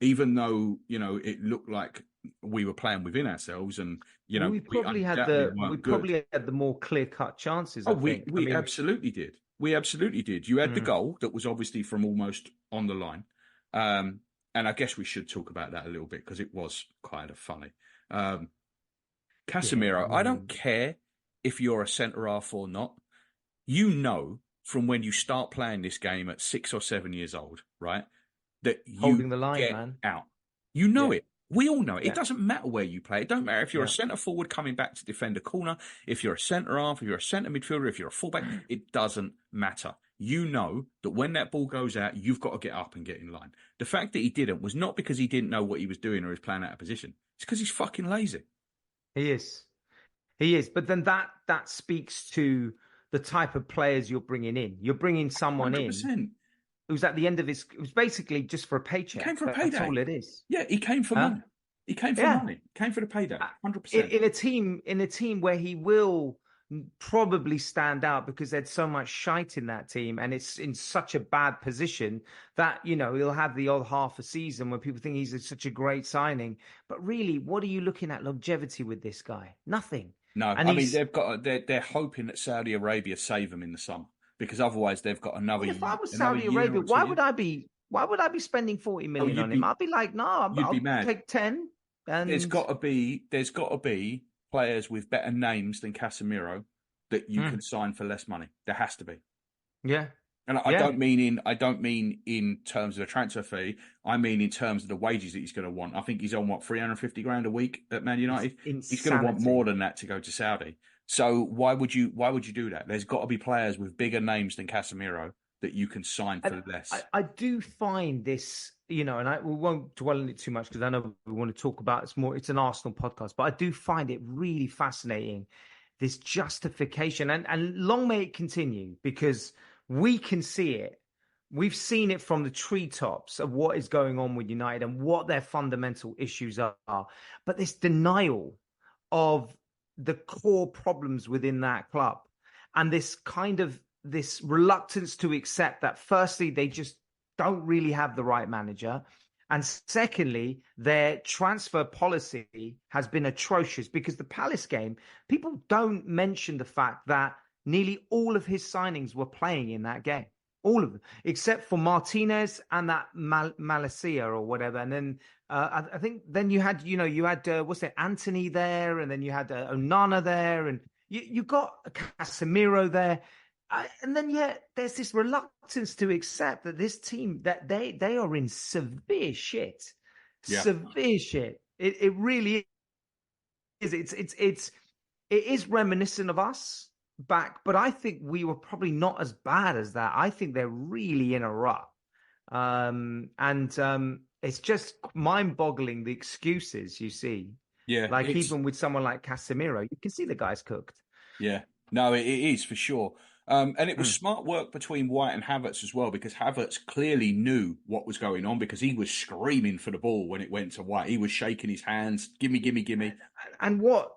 even though, it looked like we were playing within ourselves and, we probably had the more clear-cut chances. We absolutely did. We absolutely did. You had the goal that was obviously from almost on the line. And I guess we should talk about that a little bit because it was kind of funny. Casemiro, I don't care if you're a centre-half or not. From when you start playing this game at 6 or 7 years old, right? That you holding the line, get man. out. You know it. We all know it. Yeah. It doesn't matter where you play. It don't matter if you're a Yeah. centre forward coming back to defend a corner, if you're a centre half, if you're a centre midfielder, if you're a fullback. It doesn't matter. You know that when that ball goes out, you've got to get up and get in line. The fact that he didn't was not because he didn't know what he was doing or was playing out of position. It's because he's fucking lazy. He is. He is. But then that speaks to the type of players you're bringing in. You're bringing someone 100%. in who's at the end of his. It was basically just for a paycheck. He came for a payday. That's all it is. Yeah, he came for money. He came for money. He came for the payday. 100%. In a team where he will probably stand out because there's so much shite in that team and it's in such a bad position that, you know, he'll have the odd half a season where people think he's such a great signing. But really, what are you looking at longevity with this guy? Nothing. No, And I mean they're hoping that Saudi Arabia save him in the summer because otherwise they've got another. If I was another Saudi year Arabia, or why two would I be spending 40 million on him? I'd be like, no, I'll be mad. take 10. And There's got to be players with better names than Casemiro that you can sign for less money. There has to be. Yeah. And I don't mean in terms of a transfer fee. I mean in terms of the wages that he's going to want. I think he's on 350 grand a week at Man United. He's going to want more than that to go to Saudi. So why would you do that? There's got to be players with bigger names than Casemiro that you can sign for less. I do find this, you know, and we won't dwell on it too much because I know we want to talk about it's an Arsenal podcast, but I do find it really fascinating, this justification, and long may it continue because we can see it. We've seen it from the treetops of what is going on with United and what their fundamental issues are. But this denial of the core problems within that club and this reluctance to accept that, firstly, they just don't really have the right manager. And secondly, their transfer policy has been atrocious because the Palace game, people don't mention the fact that nearly all of his signings were playing in that game. All of them, except for Martinez and that Malacia or whatever. And then I think then you had Anthony there, and then you had Onana there, and you got Casemiro there. And then, there's this reluctance to accept that this team, that they are in severe shit. Yeah. Severe shit. It really is. It is reminiscent of us back, but I think we were probably not as bad as that. I think they're really in a rut. It's just mind-boggling the excuses you see. Yeah. Like even with someone like Casemiro, you can see the guy's cooked. Yeah. No, it is for sure. And it was smart work between White and Havertz as well, because Havertz clearly knew what was going on because he was screaming for the ball when it went to White. He was shaking his hands, gimme, gimme, gimme. And what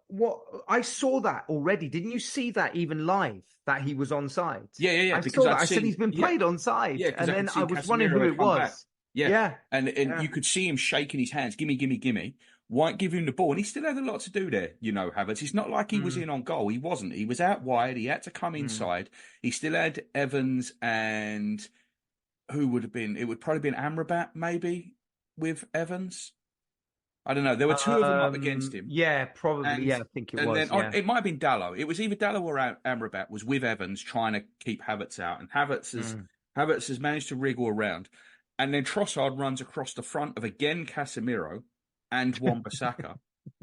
I saw that already. Didn't you see that even live, that he was onside? Yeah. I said he's been played onside. Yeah, and then I was wondering who it was. Back. Yeah. And you could see him shaking his hands, gimme, gimme, gimme. White give him the ball, and he still had a lot to do there, you know, Havertz. It's not like he was in on goal. He wasn't. He was out wide. He had to come inside. He still had Evans and who would have been? It would probably been Amrabat, maybe, with Evans. I don't know. There were two of them up against him. Yeah, probably. I think it was. Then, it might have been Dallo. It was either Dallo or Amrabat was with Evans trying to keep Havertz out, and Havertz has managed to wriggle around. And then Trossard runs across the front of, again, Casemiro and Wan-Bissaka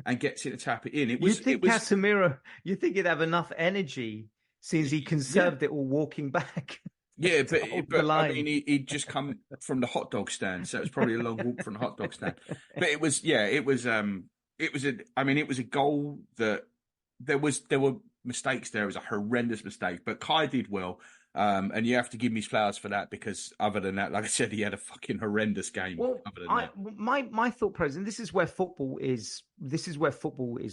and gets it to tap it in. Casemiro, you think he'd have enough energy since he conserved it all walking back? Yeah, but I mean, he'd just come from the hot dog stand, so it was probably a long walk from the hot dog stand. But it was a goal that there were mistakes there. It was a horrendous mistake, but Kai did well. And you have to give me his flowers for that, because other than that, like I said, he had a fucking horrendous game. Well, my thought process, and this is where football is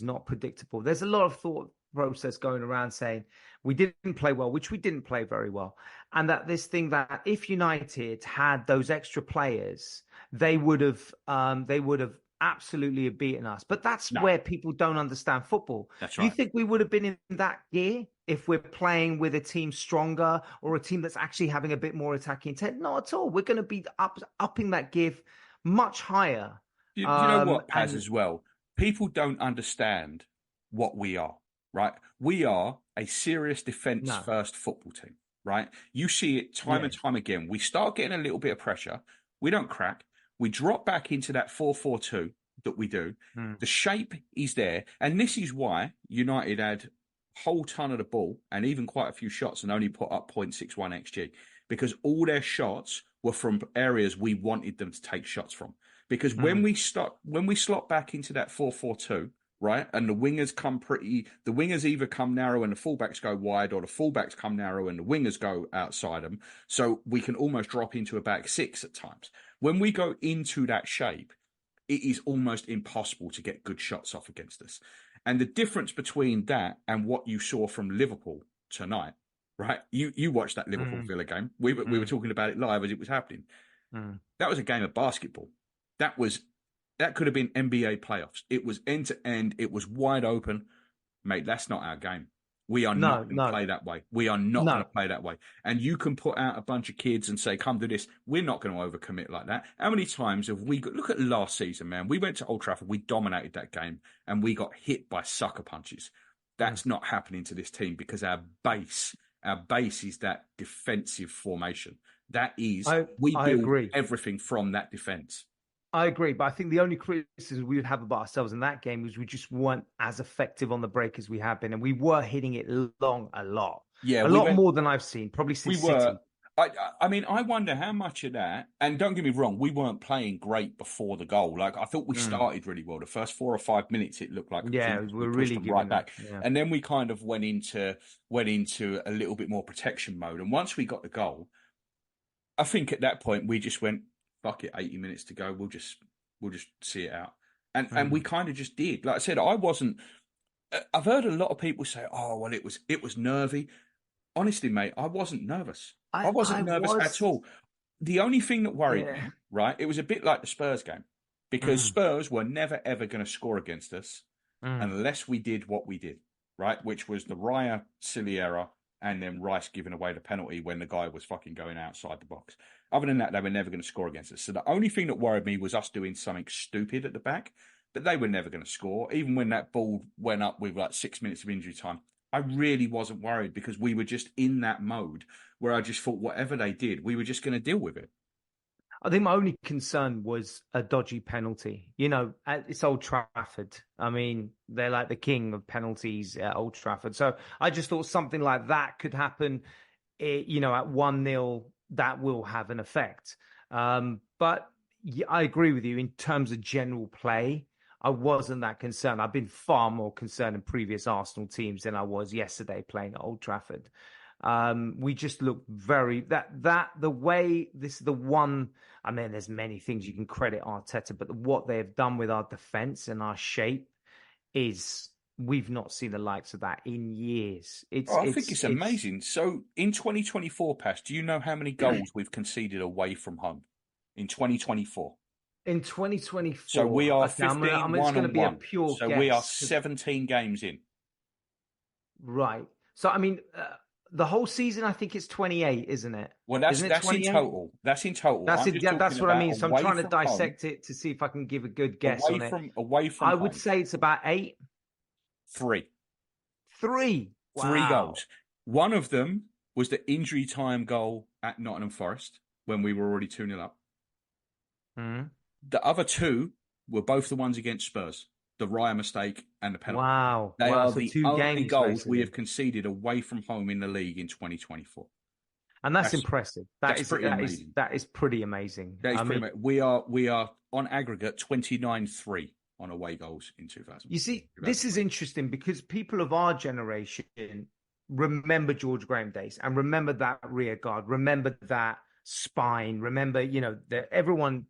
not predictable. There's a lot of thought process going around saying we didn't play well, which we didn't play very well, and that this thing that if United had those extra players, they would have absolutely have beaten us. But that's where people don't understand football. That's right. You think we would have been in that gear if we're playing with a team stronger or a team that's actually having a bit more attacking intent? Not at all. We're going to be upping that gear much higher. You know what, Paz, as well? People don't understand what we are, right? We are a serious defence-first football team, right? You see it time and time again. We start getting a little bit of pressure. We don't crack. We drop back into that 4-4-2, that we do. Mm. The shape is there. And this is why United had a whole ton of the ball and even quite a few shots and only put up 0.61 XG, because all their shots were from areas we wanted them to take shots from. Because when we slot back into that 4-4-2, right, and the wingers either come narrow and the fullbacks go wide, or the fullbacks come narrow and the wingers go outside them. So we can almost drop into a back six at times. When we go into that shape, it is almost impossible to get good shots off against us. And the difference between that and what you saw from Liverpool tonight, right? You watched that Liverpool Villa game. We were talking about it live as it was happening. That was a game of basketball. That could have been NBA playoffs. It was end to end. It was wide open. Mate, that's not our game. We are not going to play that way. We are not going to play that way. And you can put out a bunch of kids and say, come do this. We're not going to overcommit like that. How many times have we got, look at last season, man. We went to Old Trafford. We dominated that game and we got hit by sucker punches. That's not happening to this team, because our base is that defensive formation. That is, we build everything from that defense. I agree, but I think the only criticism we would have about ourselves in that game was we just weren't as effective on the break as we have been, and we were hitting it long a lot. Yeah, a lot more than I've seen, probably since City. I mean, I wonder how much of that, and don't get me wrong, we weren't playing great before the goal. Like, I thought we started really well. The first 4 or 5 minutes, it looked like we were really right back. Yeah. And then we kind of went into a little bit more protection mode. And once we got the goal, I think at that point we just went, fuck it, 80 minutes to go. We'll just see it out. And we kind of just did. Like I said, I've heard a lot of people say, oh, well, it was nervy. Honestly, mate, I wasn't nervous. I wasn't nervous at all. The only thing that worried me, right, it was a bit like the Spurs game, because Spurs were never, ever going to score against us unless we did what we did, right, which was the Raya silly error and then Rice giving away the penalty when the guy was fucking going outside the box. Other than that, they were never going to score against us. So the only thing that worried me was us doing something stupid at the back, but they were never going to score. Even when that ball went up with like 6 minutes of injury time, I really wasn't worried, because we were just in that mode where I just thought whatever they did, we were just going to deal with it. I think my only concern was a dodgy penalty. You know, it's Old Trafford. I mean, they're like the king of penalties at Old Trafford. So I just thought something like that could happen, you know, at 1-0, that will have an effect. But yeah, I agree with you in terms of general play. I wasn't that concerned. I've been far more concerned in previous Arsenal teams than I was yesterday playing at Old Trafford. We just look very the way this is the one. I mean, there's many things you can credit Arteta, but what they have done with our defense and our shape is we've not seen the likes of that in years. I think it's amazing. So in 2024, Pash, do you know how many goals we've conceded away from home in 2024? In 2024, so we are 15 I'm just going to be a pure so guess. we are 17 games in. Right. So I mean, the whole season, I think it's 28, isn't it? Well, that's in total. That's in total. That's what I mean. So I'm trying to dissect it to see if I can give a good guess on it. Away from I home. would say it's about 8. 3. Wow. 3 goals. One of them was the injury time goal at Nottingham Forest when we were already 2-0 up. The other 2 were both the ones against Spurs. The Raya mistake and the penalty. Wow. They are so the 2 only games, goals basically. we have conceded away from home in the league in 2024. And that's impressive. That is pretty amazing. That is pretty amazing. That is pretty amazing. We are on aggregate 29-3 on away goals in 2000. You see, this is interesting because people of our generation remember George Graham days and remember that rear guard, remember that spine, remember, that everyone,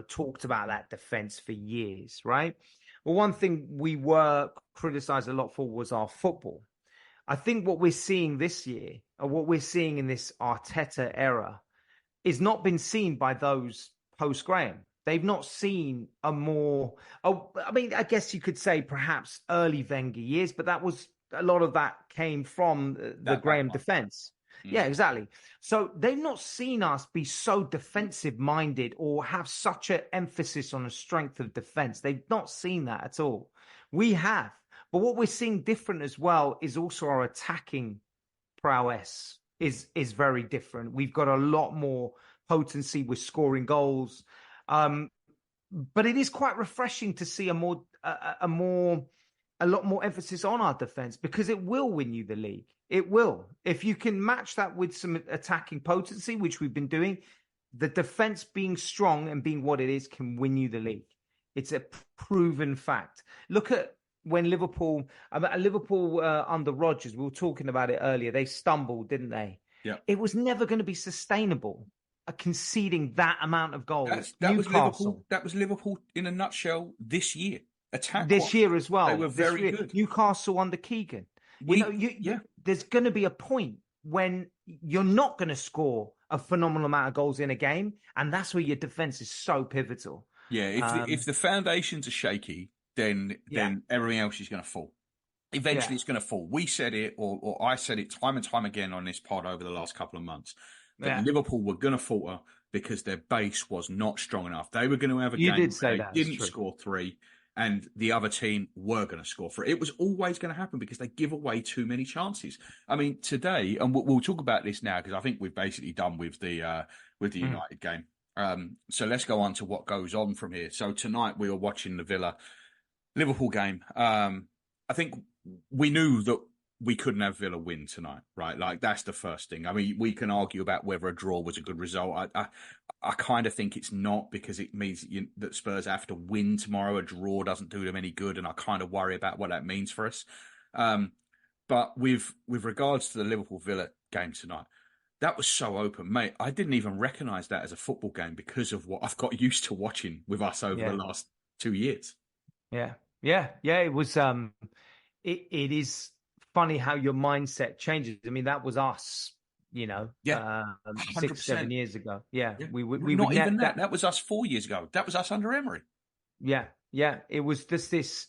talked about that defense for years, right? Well, one thing we were criticized a lot for was our football. I think what we're seeing this year, or what we're seeing in this Arteta era, is not been seen by those post-Graham. They've not seen a more, I guess you could say perhaps early Wenger years, but a lot of that came from the Graham defense. Yeah, exactly. So they've not seen us be so defensive minded or have such an emphasis on the strength of defense. They've not seen that at all. We have. But what we're seeing different as well is also our attacking prowess is very different. We've got a lot more potency with scoring goals. but it is quite refreshing to see a lot more emphasis on our defense, because it will win you the league. It will. If you can match that with some attacking potency, which we've been doing, the defense being strong and being what it is can win you the league. It's a proven fact. Look at when Liverpool under Rodgers, we were talking about it earlier, they stumbled, didn't they? Yeah. It was never going to be sustainable, conceding that amount of goals. That was Liverpool. That was Liverpool in a nutshell this year. This year as well. They were very good. Newcastle under Keegan. There's going to be a point when you're not going to score a phenomenal amount of goals in a game, and that's where your defense is so pivotal. Yeah, if the foundations are shaky, then everything else is going to fall. Eventually, it's going to fall. We said it, or I said it time and time again on this pod over the last couple of months, that Liverpool were going to falter because their base was not strong enough. They were going to have a game where they didn't score 3, and the other team were going to score 3. It was always going to happen because they give away too many chances. I mean, today, and we'll talk about this now because I think we've basically done with the United game. So let's go on to what goes on from here. So tonight we were watching the Villa-Liverpool game. I think we knew that we couldn't have Villa win tonight, right? Like, that's the first thing. I mean, we can argue about whether a draw was a good result. I kind of think it's not, because it means that Spurs have to win tomorrow. A draw doesn't do them any good, and I kind of worry about what that means for us. But with regards to the Liverpool-Villa game tonight, that was so open, mate. I didn't even recognise that as a football game because of what I've got used to watching with us over the last 2 years. Yeah. It was. It is funny how your mindset changes. I mean, that was us, 6, 7 years ago. We not even that. That was us 4 years ago. That was us under Emery. Yeah. It was just this.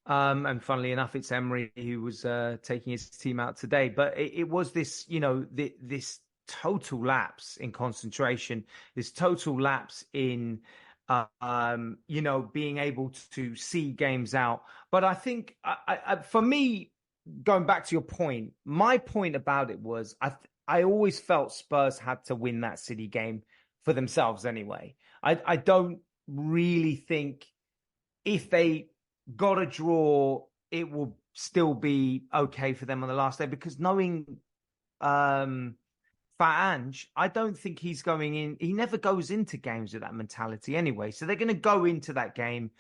And funnily enough, it's Emery who was taking his team out today. But it was this, this total lapse in concentration, this total lapse in, being able to see games out. But I think, for me, going back to your point, my point about it was I always felt Spurs had to win that City game for themselves anyway. I don't really think if they got a draw, it will still be okay for them on the last day, because knowing Ange, I don't think he's going in. He never goes into games with that mentality anyway. So they're going to go into that game,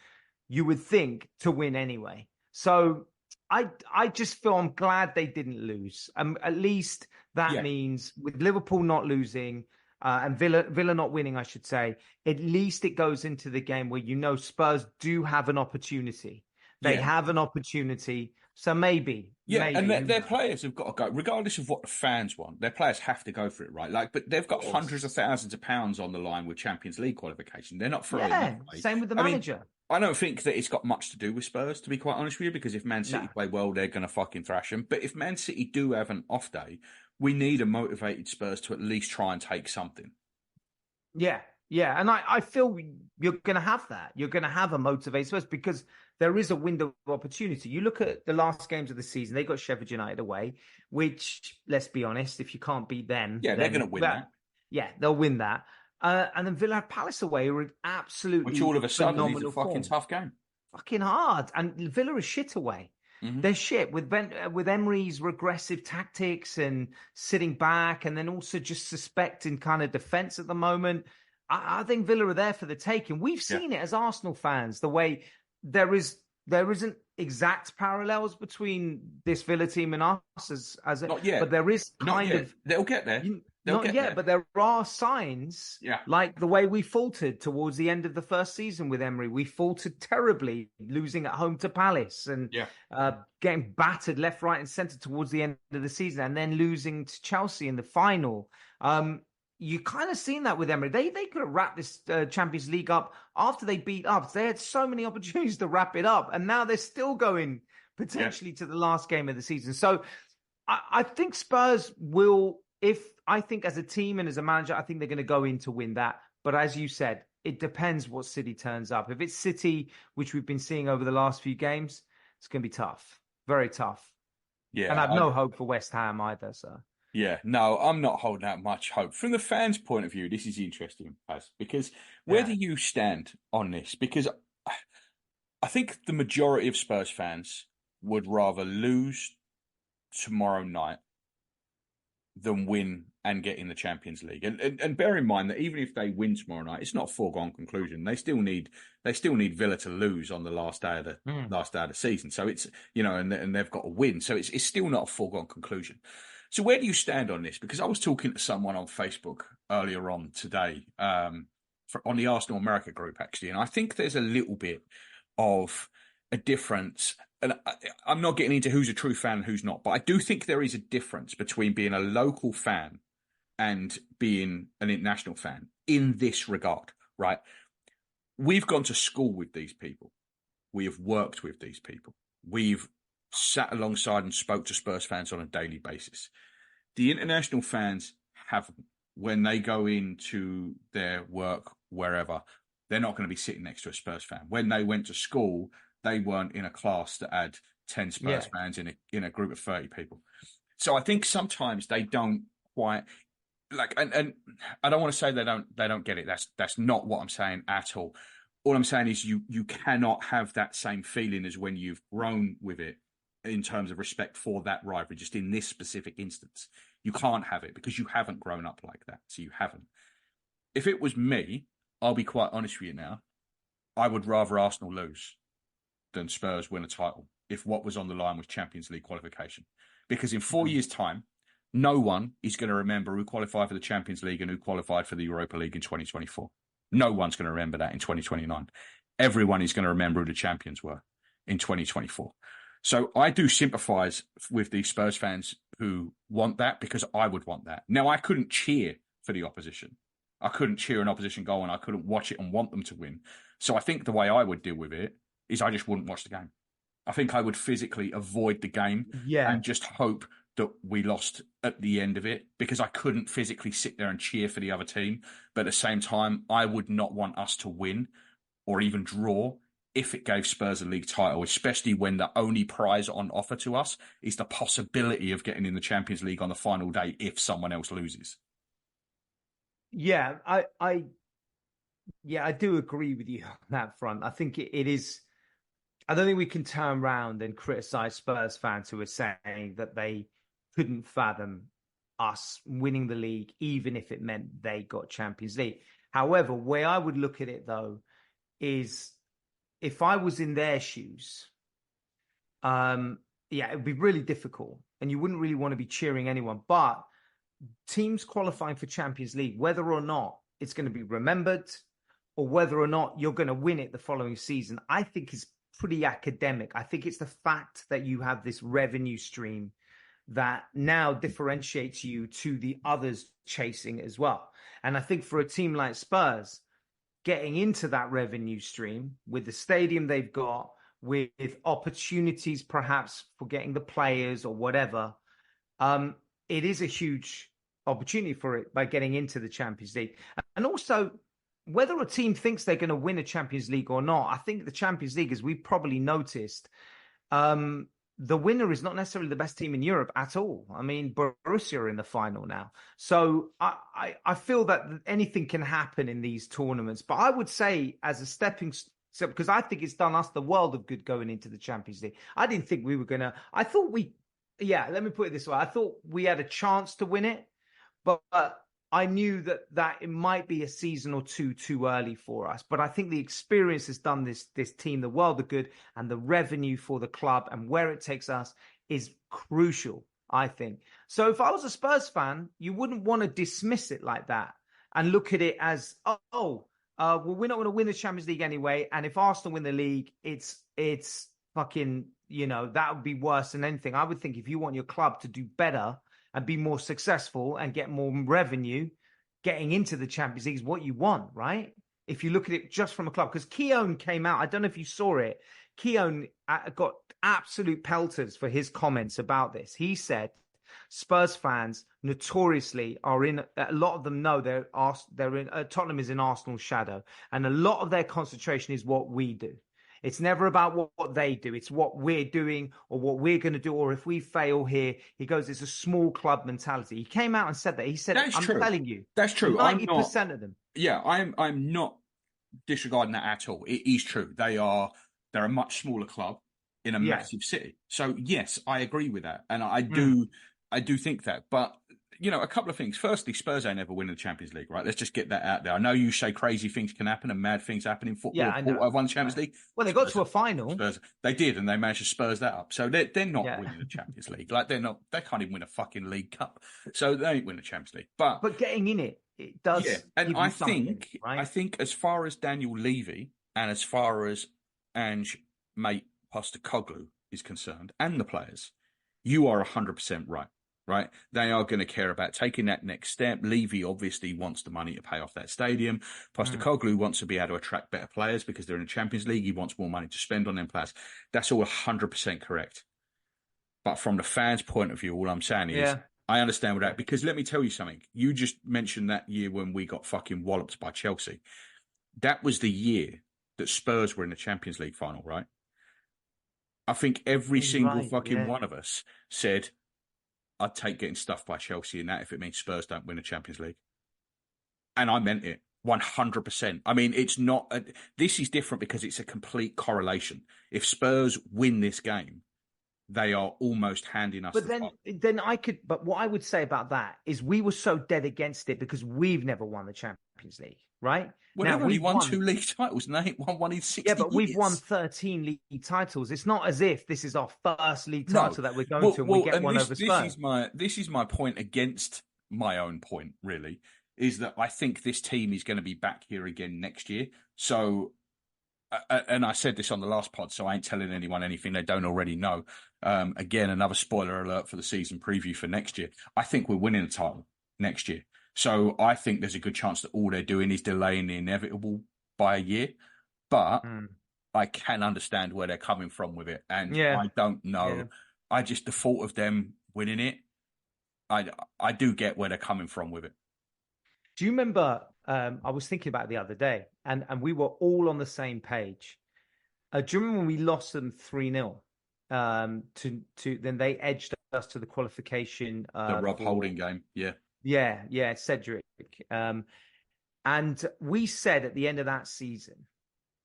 you would think, to win anyway. So I just feel I'm glad they didn't lose. At least that means with Liverpool not losing and Villa not winning, I should say, at least it goes into the game where Spurs do have an opportunity. They have an opportunity. So maybe. And their players have got to go, regardless of what the fans want. Their players have to go for it, right? But they've got hundreds of thousands of pounds on the line with Champions League qualification. They're not throwing that away. Same with the manager. I don't think that it's got much to do with Spurs, to be quite honest with you, because if Man City play well, they're going to fucking thrash them. But if Man City do have an off day, we need a motivated Spurs to at least try and take something. Yeah. And I feel you're going to have that. You're going to have a motivated Spurs because there is a window of opportunity. You look at the last games of the season, they got Sheffield United away, which, let's be honest, if you can't beat them... Yeah, they're going to win that. Yeah, they'll win that. And then Villa had Palace away, who were absolutely which all of a sudden is a fucking form. tough game. Fucking hard. And Villa is shit away. Mm-hmm. They're shit with Emery's regressive tactics and sitting back, and then also just suspecting kind of defence at the moment. I think Villa are there for the taking. We've seen it as Arsenal fans, the way there isn't exact parallels between this Villa team and us not yet. But there is kind of they'll get there. Not yet, but there are signs, like the way we faltered towards the end of the first season with Emery. We faltered terribly, losing at home to Palace and getting battered left, right, and centre towards the end of the season, and then losing to Chelsea in the final. You kind of seen that with Emery. They could have wrapped this Champions League up after they beat us. They had so many opportunities to wrap it up, and now they're still going potentially to the last game of the season. So I think Spurs will... I think as a team and as a manager, I think they're going to go in to win that. But as you said, it depends what City turns up. If it's City, which we've been seeing over the last few games, it's going to be tough. Very tough. Yeah. And I have no hope for West Ham either. So Yeah, no, I'm not holding out much hope. From the fans' point of view, this is interesting, Paz, because where do Yeah. you stand on this? Because I think the majority of Spurs fans would rather lose tomorrow night than win and get in the Champions League. And bear in mind that even if they win tomorrow night, it's not a foregone conclusion. They still need Villa to lose on the last day of the season. So it's and they've got to win. So it's still not a foregone conclusion. So where do you stand on this? Because I was talking to someone on Facebook earlier on today, on the Arsenal America group actually, and I think there's a little bit of a difference. And I'm not getting into who's a true fan and who's not, but I do think there is a difference between being a local fan and being an international fan in this regard, right? We've gone to school with these people. We have worked with these people. We've sat alongside and spoke to Spurs fans on a daily basis. The international fans haven't. When they go into their work wherever, they're not going to be sitting next to a Spurs fan. When they went to school, they weren't in a class that had 10 Spurs fans in a group of 30 people. So I think sometimes they don't quite and I don't want to say they don't get it. That's not what I'm saying at all. All I'm saying is you cannot have that same feeling as when you've grown with it in terms of respect for that rivalry, just in this specific instance. You can't have it because you haven't grown up like that. So you haven't. If it was me, I'll be quite honest with you now, I would rather Arsenal lose than Spurs win a title if what was on the line was Champions League qualification. Because in 4 years' time, no one is going to remember who qualified for the Champions League and who qualified for the Europa League in 2024. No one's going to remember that in 2029. Everyone is going to remember who the champions were in 2024. So I do sympathise with the Spurs fans who want that because I would want that. Now, I couldn't cheer for the opposition. I couldn't cheer an opposition goal and I couldn't watch it and want them to win. So I think the way I would deal with it is I just wouldn't watch the game. I think I would physically avoid the game and just hope that we lost at the end of it because I couldn't physically sit there and cheer for the other team. But at the same time, I would not want us to win or even draw if it gave Spurs a league title, especially when the only prize on offer to us is the possibility of getting in the Champions League on the final day if someone else loses. Yeah, I do agree with you on that front. I think it is. I don't think we can turn around and criticize Spurs fans who are saying that they couldn't fathom us winning the league, even if it meant they got Champions League. However, where I would look at it though is if I was in their shoes, it would be really difficult, and you wouldn't really want to be cheering anyone. But teams qualifying for Champions League, whether or not it's going to be remembered or whether or not you're going to win it the following season, I think is pretty academic. I think it's the fact that you have this revenue stream that now differentiates you to the others chasing as well. And I think for a team like Spurs, getting into that revenue stream with the stadium they've got, with opportunities perhaps for getting the players or whatever, it is a huge opportunity for it by getting into the Champions League. And also, whether a team thinks they're going to win a Champions League or not, I think the Champions League, as we've probably noticed, the winner is not necessarily the best team in Europe at all. I mean, Borussia are in the final now. So I feel that anything can happen in these tournaments. But I would say as a stepping stone, because I think it's done us the world of good going into the Champions League. I didn't think we were going to, let me put it this way. I thought we had a chance to win it, but I knew that it might be a season or two too early for us. But I think the experience has done this team the world of good, and the revenue for the club and where it takes us is crucial, I think. So if I was a Spurs fan, you wouldn't want to dismiss it like that and look at it as, well, we're not going to win the Champions League anyway. And if Arsenal win the league, it's fucking, that would be worse than anything. I would think if you want your club to do better and be more successful and get more revenue, getting into the Champions League is what you want, right? If you look at it just from a club. Because Keown came out, I don't know if you saw it, Keown got absolute pelters for his comments about this. He said Spurs fans notoriously are in, a lot of them know they're in, Tottenham is in Arsenal's shadow. And a lot of their concentration is what we do. It's never about what they do. It's what we're doing or what we're going to do. Or if we fail here, he goes, it's a small club mentality. He came out and said that. He said, That's I'm true. telling you, That's true. 90% of them. Yeah, I'm not disregarding that at all. It is true. They're a much smaller club in a massive city. So yes, I agree with that. And I do think that. But a couple of things. Firstly, Spurs ain't ever winning the Champions League, right? Let's just get that out there. I know you say crazy things can happen and mad things happen in football. Yeah, I know. I've won the Champions League. Well, they got to a final. Spurs, they did, and they managed to Spurs that up. So they're not winning the Champions League. Like they can't even win a fucking League Cup. So they ain't win the Champions League. But getting in it does. Yeah, and I right? think as far as Daniel Levy and as far as Ange mate Postecoglou is concerned, and the players, you are 100% right. Right, they are going to care about taking that next step. Levy obviously wants the money to pay off that stadium. Postecoglou wants to be able to attract better players because they're in the Champions League. He wants more money to spend on them players. That's all 100% correct. But from the fans' point of view, all I'm saying is I understand that, because let me tell you something. You just mentioned that year when we got fucking walloped by Chelsea. That was the year that Spurs were in the Champions League final, right? I think every single fucking one of us said, I'd take getting stuffed by Chelsea in that if it means Spurs don't win the Champions League. And I meant it 100%. I mean, it's not, this is different because it's a complete correlation. If Spurs win this game, they are almost handing us but what I would say about that is we were so dead against it because we've never won the Champions League, right? Well, they've only won 2 league titles and they ain't won one in 60 years. Yeah, but we've won 13 league titles. It's not as if this is our first league title that we're going to and we get one over Spurs. This is my point against my own point, really, is that I think this team is going to be back here again next year. So, and I said this on the last pod, so I ain't telling anyone anything they don't already know. Again, another spoiler alert for the season preview for next year. I think we're winning the title next year. So I think there's a good chance that all they're doing is delaying the inevitable by a year. But I can understand where they're coming from with it. And I don't know. I just, the thought of them winning it, I do get where they're coming from with it. Do you remember, I was thinking about it the other day, and we were all on the same page. Do you remember when we lost them 3-0? Then they edged us to the qualification. The Rob Holding game, Yeah, Cedric. And we said at the end of that season,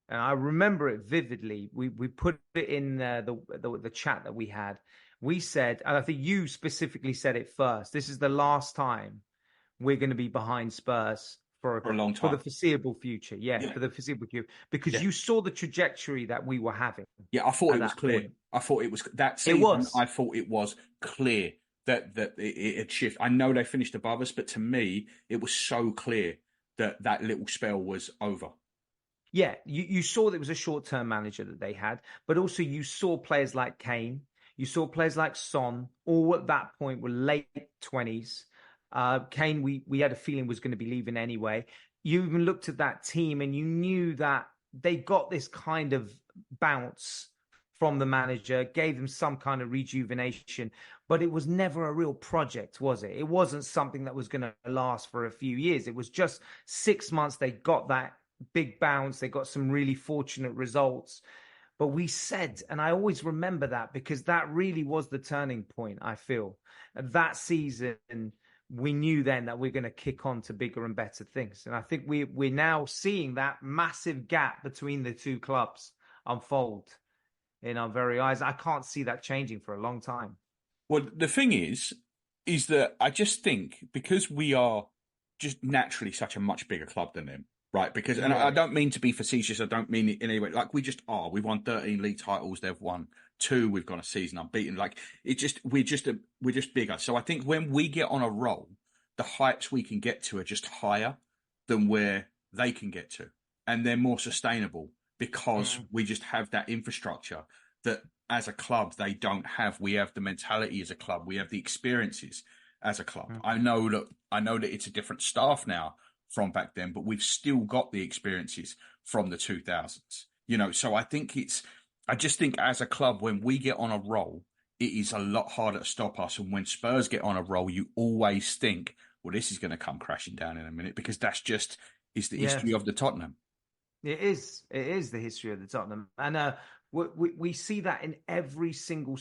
and I remember it vividly, we put it in the chat that we had. We said, and I think you specifically said it first, this is the last time we're going to be behind Spurs for a long time, for the foreseeable future. For the foreseeable future, because you saw the trajectory that we were having. Yeah, I thought it was clear. Point. I thought it was that season. I thought it was clear that it had shifted. I know they finished above us, but to me, it was so clear that little spell was over. Yeah, you saw that it was a short-term manager that they had, but also you saw players like Kane, you saw players like Son, all at that point were late 20s. Kane, we had a feeling was going to be leaving anyway. You even looked at that team and you knew that they got this kind of bounce from the manager, gave them some kind of rejuvenation, but it was never a real project, was it? It wasn't something that was going to last for a few years. It was just 6 months. They got that big bounce. They got some really fortunate results. But we said, and I always remember that because that really was the turning point, I feel. That season, we knew then that we're going to kick on to bigger and better things. And I think we're now seeing that massive gap between the two clubs unfold in our very eyes. I can't see that changing for a long time. Well, the thing is that I just think because we are just naturally such a much bigger club than them, right? Because, and I don't mean to be facetious. I don't mean it in any way. Like we just are. We've won 13 league titles. They've won 2. We've gone a season unbeaten. Like we're just bigger. So I think when we get on a roll, the heights we can get to are just higher than where they can get to, and they're more sustainable because we just have that infrastructure that as a club they don't have. We have the mentality as a club. We have the experiences as a club. I know that it's a different staff now from back then, but we've still got the experiences from the 2000s. So I just think as a club, when we get on a roll, it is a lot harder to stop us. And when Spurs get on a roll, you always think, well, this is going to come crashing down in a minute, because that's just is the history of the Tottenham. It is. It is the history of the Tottenham, and we see that in every single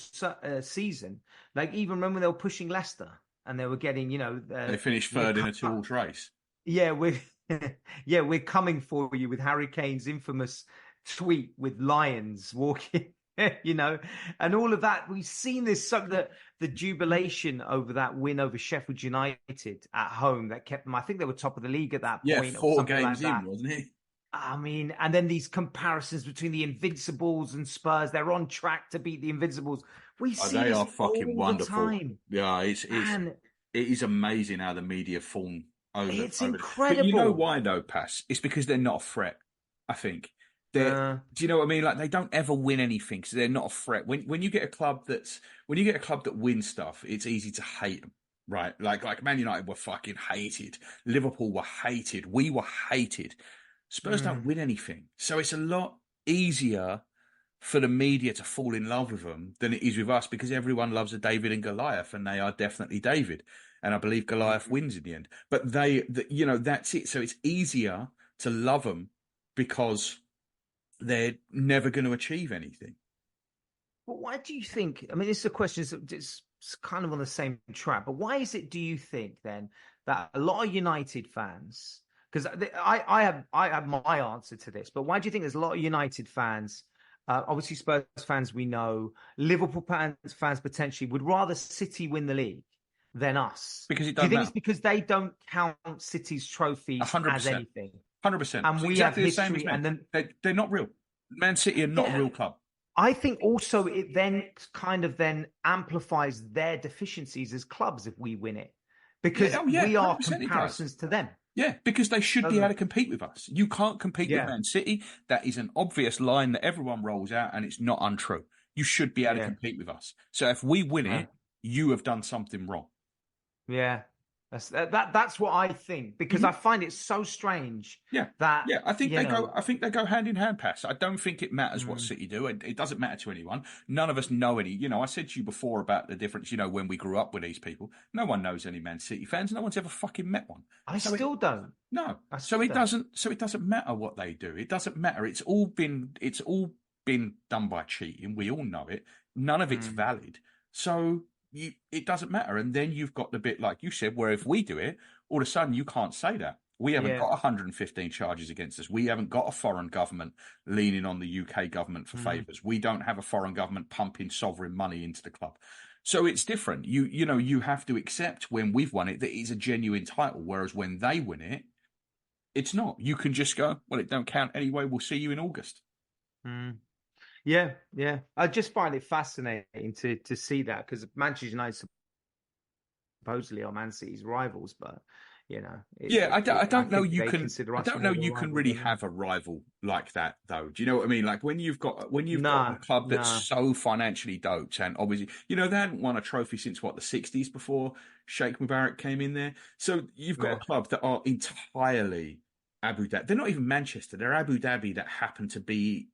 season. Like even when they were pushing Leicester and they were getting, They finished third in a 2-horse race. Yeah, we're coming for you with Harry Kane's infamous tweet with lions walking, and all of that. We've seen this, the jubilation over that win over Sheffield United at home that kept them. I think they were top of the league at that point. Yeah, 4 games like in, wasn't it? I mean, and then these comparisons between the Invincibles and Spurs, they're on track to beat the Invincibles. We see they this are fucking all wonderful. the time. Yeah, it is amazing how the media form over. It's incredible. But you know why though, Pass? It's because they're not a threat. I think. Do you know what I mean? Like they don't ever win anything, so they're not a threat. When you get a club that wins stuff, it's easy to hate them, right? Like Man United were fucking hated, Liverpool were hated, we were hated. Spurs don't win anything, so it's a lot easier for the media to fall in love with them than it is with us because everyone loves a David and Goliath, and they are definitely David, and I believe Goliath wins in the end. But that's it. So it's easier to love them because they're never going to achieve anything. But why do you think? I mean, this is a question. It's kind of on the same track. But why is it? Do you think then that a lot of United fans? Because I have my answer to this, but why do you think there's a lot of United fans, obviously Spurs fans we know, Liverpool fans potentially, would rather City win the league than us? Because do you think it's because they don't count City's trophies 100%. As anything? 100%. And we have history, and then they're not real. Man City are not a real club. I think also it then kind of amplifies their deficiencies as clubs if we win it, because we are comparisons to them. Yeah, because they should be able to compete with us. You can't compete with Man City. That is an obvious line that everyone rolls out, and it's not untrue. You should be able to compete with us. So if we win it, you have done something wrong. Yeah, that's what I think, because I find it so strange. I think they go hand in hand, Pass. I don't think it matters what City do. It doesn't matter to anyone. None of us know any. I said to you before about the difference. When we grew up with these people, no one knows any Man City fans. No one's ever fucking met one. I still don't. No. So it doesn't matter what they do. It doesn't matter. It's all been done by cheating. We all know it. None of it's valid. So. It doesn't matter. And then you've got the bit, like you said, where if we do it, all of a sudden you can't say that. We haven't got 115 charges against us. We haven't got a foreign government leaning on the UK government for favours. We don't have a foreign government pumping sovereign money into the club. So it's different. You have to accept when we've won it that it's a genuine title, whereas when they win it, it's not. You can just go, well, it don't count anyway. We'll see you in August. Yeah. I just find it fascinating to see that, because Manchester United supposedly are Man City's rivals, but I don't know you can really have a rival like that, though. Do you know what I mean? Like when you've got a club that's so financially doped, and obviously they hadn't won a trophy since the 60s before Sheikh Mubarak came in there. So you've got a club that are entirely Abu Dhabi. They're not even Manchester. They're Abu Dhabi that happen to be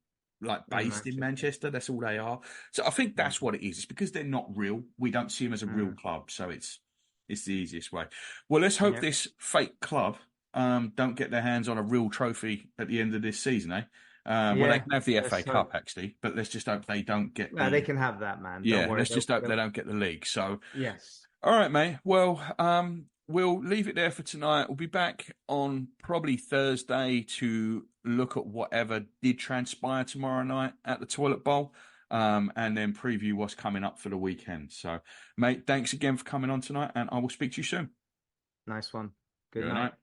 based in Manchester. That's all they are. So I think that's what it is. It's because they're not real. We don't see them as a real club. So it's the easiest way. Well, let's hope this fake club don't get their hands on a real trophy at the end of this season, eh? Well, they can have the FA Cup, actually, but let's just hope they don't get they can have that, man. Yeah, let's just hope they don't get the league. So, yes. All right, mate. Well, we'll leave it there for tonight. We'll be back on probably Thursday to look at whatever did transpire tomorrow night at the Toilet Bowl, and then preview what's coming up for the weekend. So, mate, thanks again for coming on tonight, and I will speak to you soon. Nice one. Good night.